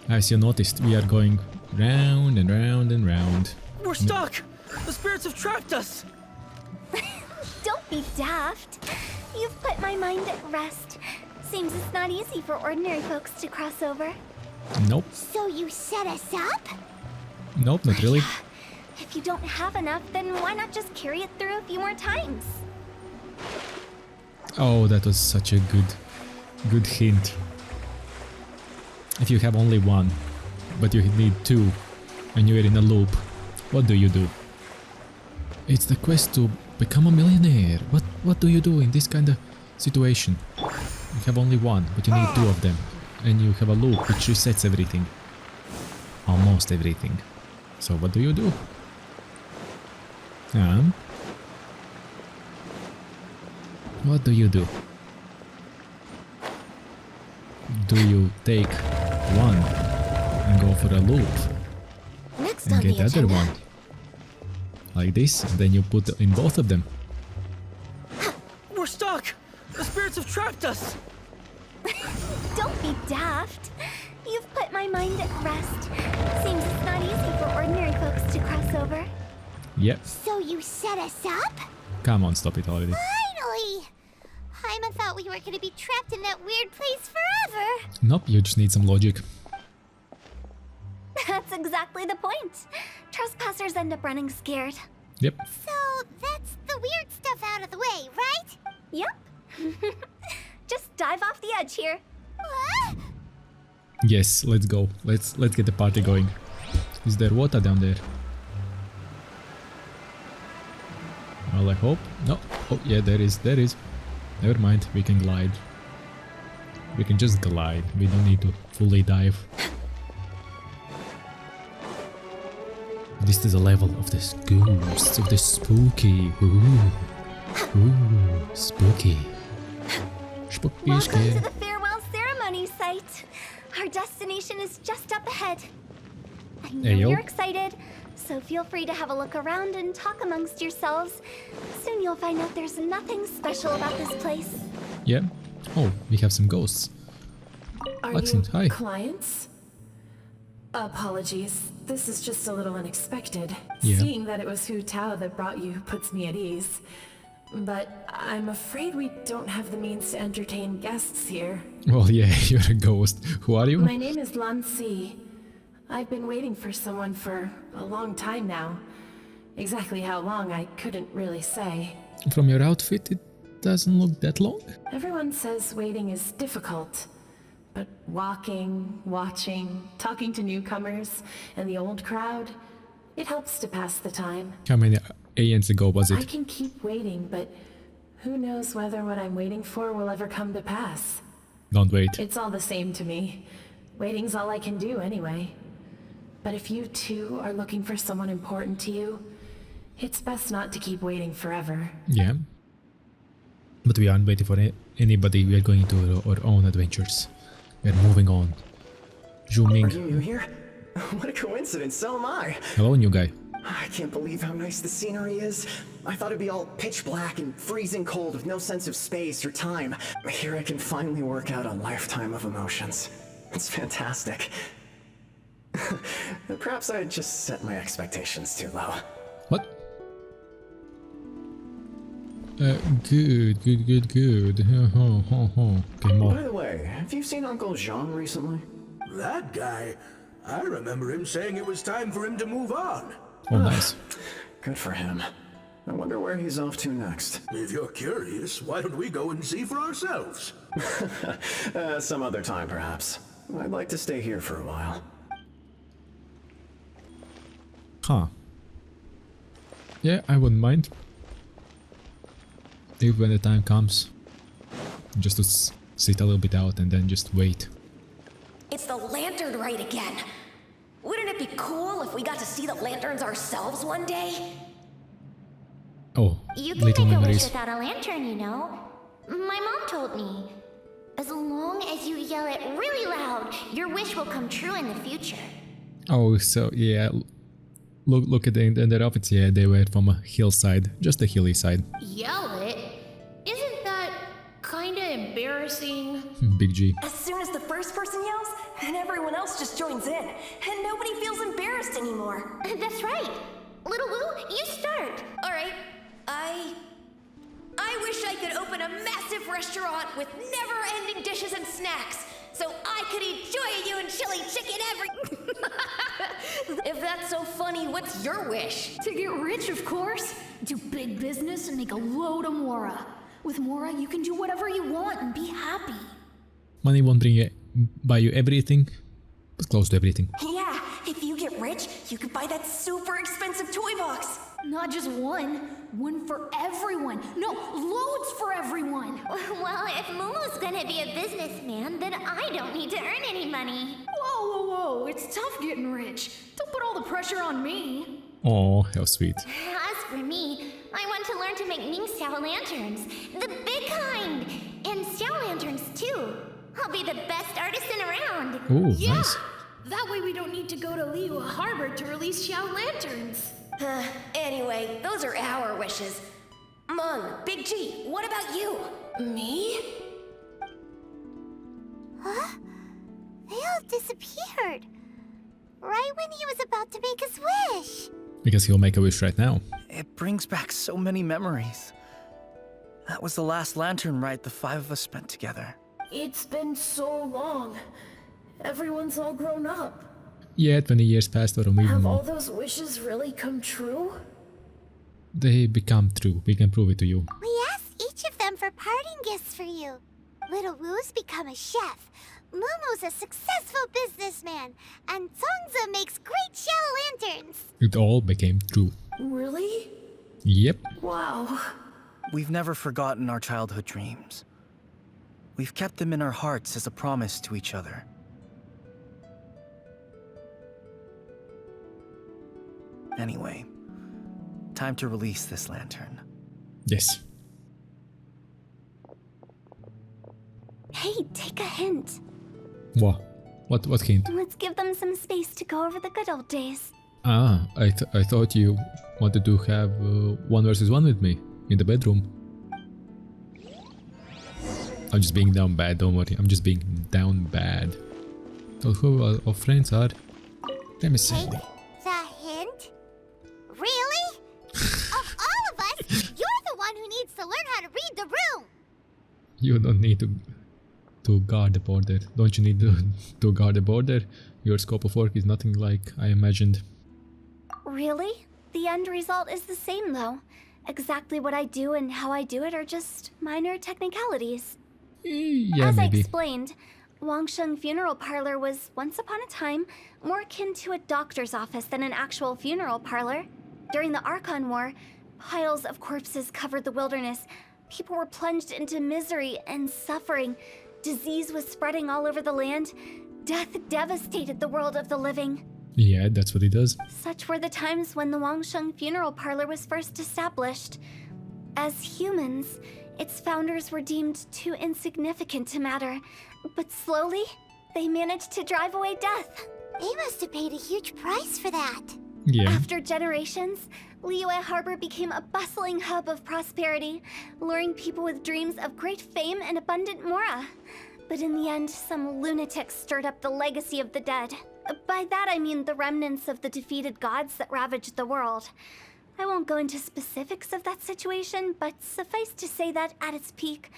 Speaker 1: As you noticed, we are going round and round and round.
Speaker 4: We're stuck! The spirits have trapped us!
Speaker 2: Don't be daft. You've put my mind at rest. Seems it's not easy for ordinary folks to cross over.
Speaker 1: Nope.
Speaker 3: So you set us up?
Speaker 1: Nope, not really.
Speaker 2: If you don't have enough, then why not just carry it through a few more times?
Speaker 1: Oh, that was such a good hint. If you have only one, but you need two, and you're in a loop, what do you do? It's the quest to become a millionaire. What do you do in this kind of situation? You have only one, but you need two of them, and you have a loop which resets everything. Almost everything. So what do you do? What do you do? Do you take one and go for a loop
Speaker 2: Next
Speaker 1: and
Speaker 2: on
Speaker 1: get
Speaker 2: the
Speaker 1: the other
Speaker 2: agenda.
Speaker 1: one? Like this, and then you put in both of them.
Speaker 4: We're stuck! The spirits have trapped us!
Speaker 2: Don't be daft. You've put my mind at rest. Seems it's not easy for ordinary folks to cross over.
Speaker 1: Yep.
Speaker 3: So you set us up?
Speaker 1: Come on, stop it already.
Speaker 3: Finally! Paimon thought we were gonna be trapped in that weird place forever.
Speaker 1: Nope, you just need some logic.
Speaker 2: That's exactly the point. Trespassers end up running scared.
Speaker 1: Yep.
Speaker 3: So that's the weird stuff out of the way, right?
Speaker 2: Yep. Just dive off the edge here.
Speaker 3: What?
Speaker 1: Yes, let's go. Let's get the party going. Is there water down there? Well, I hope. No. Oh, yeah, there is. Never mind, we can glide. We can just glide. We don't need to fully dive. This is a level of the ghosts, of the spooky. Ooh, spooky. Spooky,
Speaker 2: Welcome
Speaker 1: scary.
Speaker 2: to the farewell ceremony site. Our destination is just up ahead. I know
Speaker 1: Ayo.
Speaker 2: you're excited, so feel free to have a look around and talk amongst yourselves. Soon you'll find out there's nothing special about this place.
Speaker 1: Yeah. Oh, we have some ghosts.
Speaker 9: Are
Speaker 1: Accent,
Speaker 9: you
Speaker 1: hi.
Speaker 9: clients? Apologies. This is just a little unexpected.
Speaker 1: Yeah.
Speaker 9: Seeing that it was Hu Tao that brought you puts me at ease. But I'm afraid we don't have the means to entertain guests here.
Speaker 1: Well, yeah, you're a ghost. Who are you?
Speaker 9: My name is Lan Si. I've been waiting for someone for a long time now. Exactly how long, I couldn't really say.
Speaker 1: From your outfit, it doesn't look that long.
Speaker 9: Everyone says waiting is difficult. But walking, watching, talking to newcomers, and the old crowd, it helps to pass the time.
Speaker 1: How many Aeons ago, was
Speaker 9: I
Speaker 1: it?
Speaker 9: can keep waiting, but who knows whether what I'm waiting for will ever come to pass.
Speaker 1: Don't wait.
Speaker 9: It's all the same to me. Waiting's all I can do anyway. But if you too are looking for someone important to you, it's best not to keep waiting forever.
Speaker 1: Yeah. But we aren't waiting for anybody. We are going to our own adventures. We are moving on. Zooming.
Speaker 11: Are you new here? What a coincidence, so am I.
Speaker 1: Hello, new guy.
Speaker 11: I can't believe how nice the scenery is. I thought it'd be all pitch black and freezing cold with no sense of space or time. Here I can finally work out a lifetime of emotions. It's fantastic. Perhaps I just set my expectations too low.
Speaker 1: What? Good. Okay, more.
Speaker 11: By the way, have you seen Uncle Jean recently?
Speaker 12: That guy, I remember him saying it was time for him to move on.
Speaker 1: Oh, nice.
Speaker 11: Good for him. I wonder where he's off to next.
Speaker 12: If you're curious, why don't we go and see for ourselves?
Speaker 11: Some other time, perhaps. I'd like to stay here for a while.
Speaker 1: Huh. Yeah, I wouldn't mind. If when the time comes, just to sit a little bit out and then just wait.
Speaker 13: It's the lantern rite again. Wouldn't it be cool if we got to see the lanterns ourselves one day?
Speaker 1: Oh,
Speaker 3: You can
Speaker 1: little
Speaker 3: make a wish
Speaker 1: memories.
Speaker 3: without a lantern, you know. My mom told me. As long as you yell it really loud, your wish will come true in the future.
Speaker 1: Oh, so yeah. Look at the other outfits. Yeah, they were from a hillside, just a hilly side.
Speaker 9: Yell it? Isn't that kinda embarrassing?
Speaker 1: Big G.
Speaker 13: As soon as the first person yells, and everyone else just joins in, and nobody feels embarrassed anymore.
Speaker 3: That's right. Little Woo, you start.
Speaker 13: All right, I wish I could open a massive restaurant with never-ending dishes and snacks, so I could eat Joy and chili chicken If that's so funny, what's your wish?
Speaker 5: To get rich, of course. Do big business and make a load of Mora. With Mora, you can do whatever you want and be happy.
Speaker 1: Money won't buy you everything, but close to everything.
Speaker 13: Yeah, if you get rich, you could buy that super expensive toy box.
Speaker 5: Not just one. One for everyone. No, loads for everyone.
Speaker 3: Well, if Momo's gonna be a businessman, then I don't need to earn any money.
Speaker 5: Whoa. It's tough getting rich. Don't put all the pressure on me.
Speaker 1: Oh, how sweet.
Speaker 3: As for me, I want to learn to make Ming Xiao lanterns. The big kind! And Xiao lanterns, too. I'll be the best artisan around.
Speaker 1: Oh,
Speaker 5: Yeah.
Speaker 1: nice.
Speaker 5: That way we don't need to go to Liyue Harbor to release Xiao lanterns.
Speaker 13: Anyway, those are our wishes. Mung, Big G, what about you?
Speaker 9: Me?
Speaker 3: Huh? They all disappeared. Right when he was about to make his wish.
Speaker 1: Because he'll make a wish right now.
Speaker 4: It brings back so many memories. That was the last lantern ride the five of us spent together.
Speaker 9: It's been so long. Everyone's all grown up.
Speaker 1: Yeah, 20 years passed or even
Speaker 9: Have all
Speaker 1: more.
Speaker 9: those wishes really come true?
Speaker 1: They become true. We can prove it to you.
Speaker 3: We asked each of them for parting gifts for you. Little Woo's become a chef. Momo's a successful businessman. And Zongza makes great Xiao lanterns.
Speaker 1: It all became true.
Speaker 9: Really?
Speaker 1: Yep.
Speaker 9: Wow.
Speaker 4: We've never forgotten our childhood dreams. We've kept them in our hearts as a promise to each other. Anyway, time to release this lantern.
Speaker 1: Yes.
Speaker 2: Hey, take a hint.
Speaker 1: What? What hint?
Speaker 2: Let's give them some space to go over the good old days.
Speaker 1: Ah, I thought you wanted to have 1 versus 1 with me in the bedroom. I'm just being down bad, don't worry. I'm just being down bad. So who our friends are? Let me see.
Speaker 3: Take the hint? Really? Of all of us, you're the one who needs to learn how to read the room.
Speaker 1: You don't need to guard the border. Don't you need to guard the border? Your scope of work is nothing like I imagined.
Speaker 2: Really? The end result is the same, though. Exactly what I do and how I do it are just minor technicalities.
Speaker 1: Yeah,
Speaker 2: As
Speaker 1: maybe.
Speaker 2: I explained, Wangsheng Funeral Parlor was once upon a time more akin to a doctor's office than an actual funeral parlor. During the Archon War, Piles of corpses covered the wilderness. People were plunged into misery and suffering. Disease was spreading all over the land. Death devastated the world of the living.
Speaker 1: Yeah, that's what he does.
Speaker 2: Such were the times when the Wangsheng Funeral Parlor was first established. As humans, its founders were deemed too insignificant to matter. But slowly, they managed to drive away death.
Speaker 3: They must have paid a huge price for that.
Speaker 1: Yeah.
Speaker 2: After generations, Liyue Harbor became a bustling hub of prosperity, luring people with dreams of great fame and abundant mora. But in the end, some lunatics stirred up the legacy of the dead. By that I mean the remnants of the defeated gods that ravaged the world. I won't go into specifics of that situation, but suffice to say that at its peak,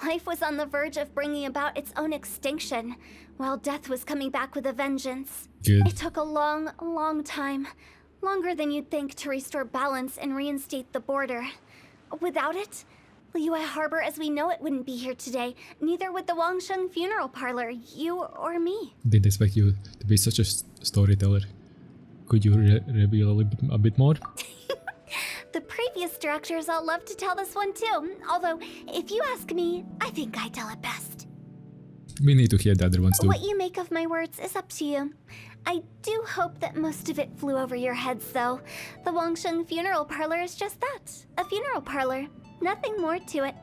Speaker 2: life was on the verge of bringing about its own extinction, while death was coming back with a vengeance.
Speaker 1: Good.
Speaker 2: It took a long, long time, longer than you'd think, to restore balance and reinstate the border. Without it, Liyue Harbor as we know it wouldn't be here today. Neither would the Wangsheng Funeral Parlor, you or me.
Speaker 1: Didn't expect you to be such a storyteller. Could you reveal a bit more?
Speaker 2: The previous directors all love to tell this one too. Although, if you ask me, I think I tell it best.
Speaker 1: We need to hear the other ones too.
Speaker 2: What you make of my words is up to you. I do hope that most of it flew over your heads, though. The Wangsheng Funeral Parlor is just that, a funeral parlor. Nothing more to it.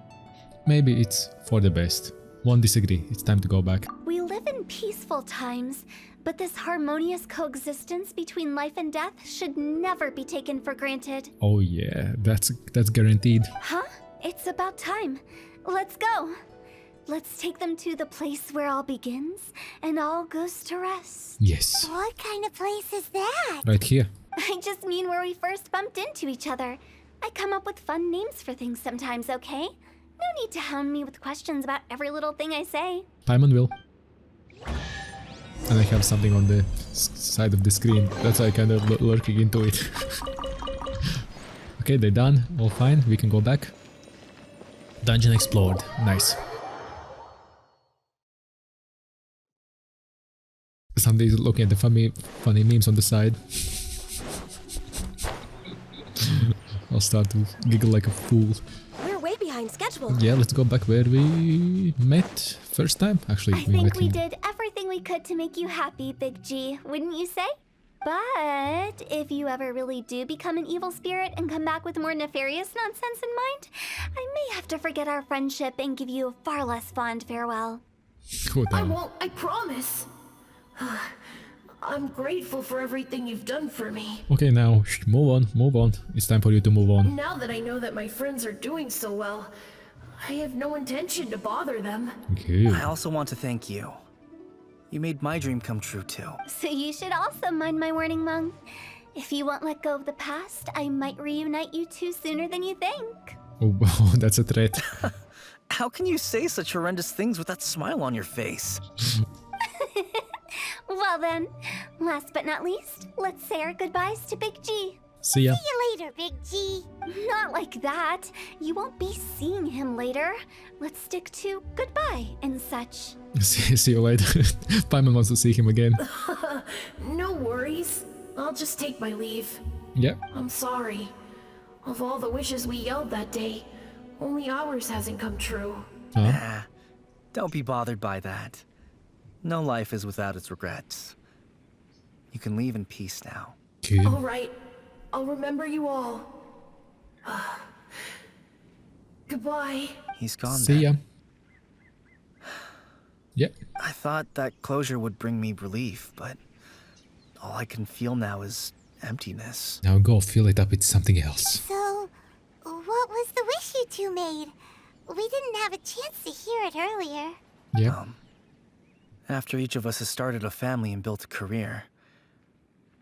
Speaker 1: Maybe it's for the best. Won't disagree. It's time to go back.
Speaker 2: We live in peaceful times, but this harmonious coexistence between life and death should never be taken for granted.
Speaker 1: Oh yeah, that's guaranteed.
Speaker 2: Huh? It's about time. Let's go. Let's take them to the place where all begins and all goes to rest.
Speaker 1: Yes.
Speaker 3: What kind of place is that?
Speaker 1: Right here.
Speaker 2: I just mean where we first bumped into each other. I come up with fun names for things sometimes, okay? No need to hound me with questions about every little thing I say.
Speaker 1: Paimon will. And I have something on the side of the screen. That's why I kind of lurking into it. Okay, they're done. All fine. We can go back. Dungeon explored. Nice. Somebody's looking at the funny memes on the side. I'll start to giggle like a fool.
Speaker 13: We're way behind schedule.
Speaker 1: Yeah, let's go back where we met first time. Actually,
Speaker 2: I think we did everything we could to make you happy, Big G, wouldn't you say? But if you ever really do become an evil spirit and come back with more nefarious nonsense in mind, I may have to forget our friendship and give you a far less fond farewell.
Speaker 9: I won't, I promise. I'm grateful for everything you've done for me.
Speaker 1: Okay, now move on. It's time for you to move on.
Speaker 9: Now that I know that my friends are doing so well, I have no intention to bother them.
Speaker 1: Okay.
Speaker 4: I also want to thank you. You made my dream come true too.
Speaker 2: So you should also mind my warning, Mung. If you won't let go of the past, I might reunite you two sooner than you think.
Speaker 1: Oh, that's a threat.
Speaker 4: How can you say such horrendous things with that smile on your face?
Speaker 2: Well then, last but not least, let's say our goodbyes to Big G.
Speaker 1: See ya.
Speaker 3: See you later, Big G.
Speaker 2: Not like that. You won't be seeing him later. Let's stick to goodbye and such.
Speaker 1: See you later. Paimon wants to see him again.
Speaker 9: No worries. I'll just take my leave.
Speaker 1: Yeah.
Speaker 9: I'm sorry. Of all the wishes we yelled that day, only ours hasn't come true.
Speaker 4: Nah, don't be bothered by that. No life is without its regrets. You can leave in peace now.
Speaker 1: Okay.
Speaker 9: All right. I'll remember you all. Goodbye.
Speaker 4: He's gone.
Speaker 1: See ya. Yep.
Speaker 4: I thought that closure would bring me relief, but all I can feel now is emptiness.
Speaker 1: Now go fill it up with something else.
Speaker 3: So, what was the wish you two made? We didn't have a chance to hear it earlier.
Speaker 1: Yeah.
Speaker 4: After each of us has started a family and built a career,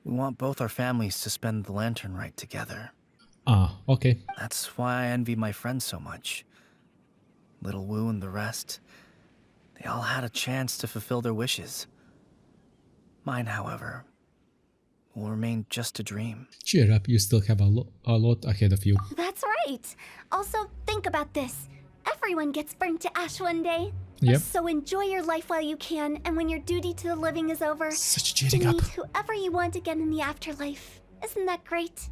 Speaker 4: we want both our families to spend the lantern rite together.
Speaker 1: Ah, okay.
Speaker 4: That's why I envy my friends so much. Little Wu and the rest, they all had a chance to fulfill their wishes. Mine, however, will remain just a dream.
Speaker 1: Cheer up, you still have a lot ahead of you.
Speaker 2: That's right. Also, think about this. Everyone gets burnt to ash one day.
Speaker 1: Yep.
Speaker 2: So enjoy your life while you can, and when your duty to the living is over,
Speaker 1: Such cheering up.
Speaker 2: meet whoever you want again in the afterlife. Isn't that great?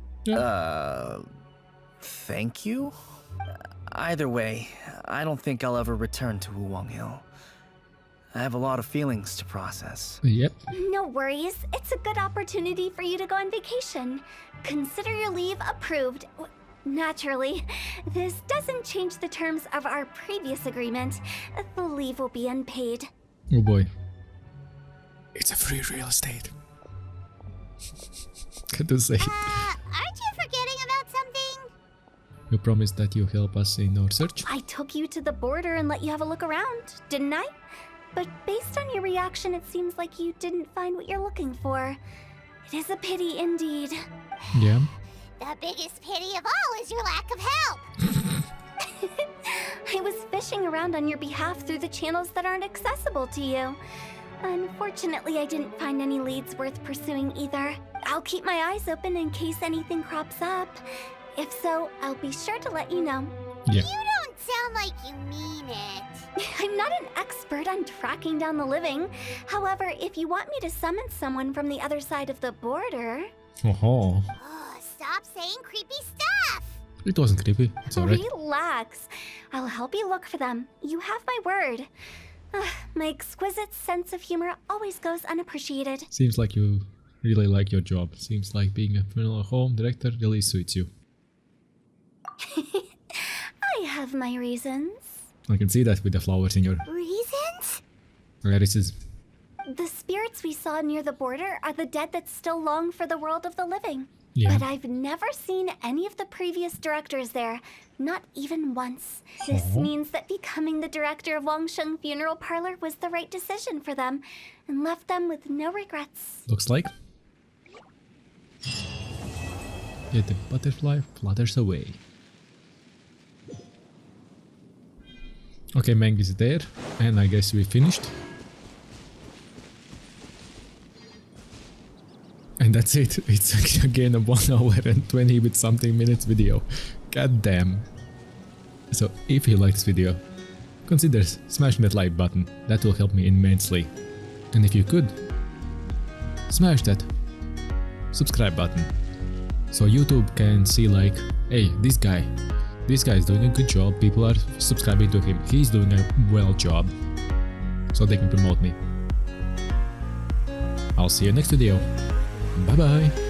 Speaker 4: Thank you? Either way, I don't think I'll ever return to Wuwang Hill. I have a lot of feelings to process.
Speaker 1: Yep.
Speaker 2: No worries. It's a good opportunity for you to go on vacation. Consider your leave approved. Naturally, this doesn't change the terms of our previous agreement. The leave will be unpaid.
Speaker 1: Oh boy. It's a free real estate. Good to say.
Speaker 3: Aren't you forgetting about something?
Speaker 1: You promised that you help us in our search?
Speaker 2: I took you to the border and let you have a look around, didn't I? But based on your reaction, it seems like you didn't find what you're looking for. It is a pity indeed.
Speaker 1: Yeah.
Speaker 3: The biggest pity of all is your lack of help.
Speaker 2: I was fishing around on your behalf through the channels that aren't accessible to you. Unfortunately, I didn't find any leads worth pursuing either. I'll keep my eyes open in case anything crops up. If so, I'll be sure to let you know.
Speaker 1: Yeah.
Speaker 3: You don't sound like you mean it.
Speaker 2: I'm not an expert on tracking down the living. However, if you want me to summon someone from the other side of the border...
Speaker 1: Oh.
Speaker 3: Oh, stop saying creepy stuff.
Speaker 1: It wasn't creepy. It's alright.
Speaker 2: Relax. I'll help you look for them. You have my word. My exquisite sense of humor always goes unappreciated.
Speaker 1: Seems like you really like your job. Seems like being a funeral home director really suits you.
Speaker 2: I have my reasons.
Speaker 1: I can see that with the flowers in your
Speaker 3: Reasons?
Speaker 1: irises.
Speaker 2: The spirits we saw near the border are the dead that still long for the world of the living.
Speaker 1: Yeah.
Speaker 2: But I've never seen any of the previous directors there, not even once. This means that becoming the director of Wangsheng Funeral Parlor was the right decision for them, and left them with no regrets.
Speaker 1: Looks like. Yet the butterfly flutters away. Okay, Meng is there, and I guess we finished. And that's it. It's again a 1 hour and 20 with something minutes video. God damn. So if you like this video, consider smashing that like button. That will help me immensely. And if you could, smash that subscribe button. So YouTube can see like, hey, this guy is doing a good job. People are subscribing to him. He's doing a well job. So they can promote me. I'll see you next video. Bye bye.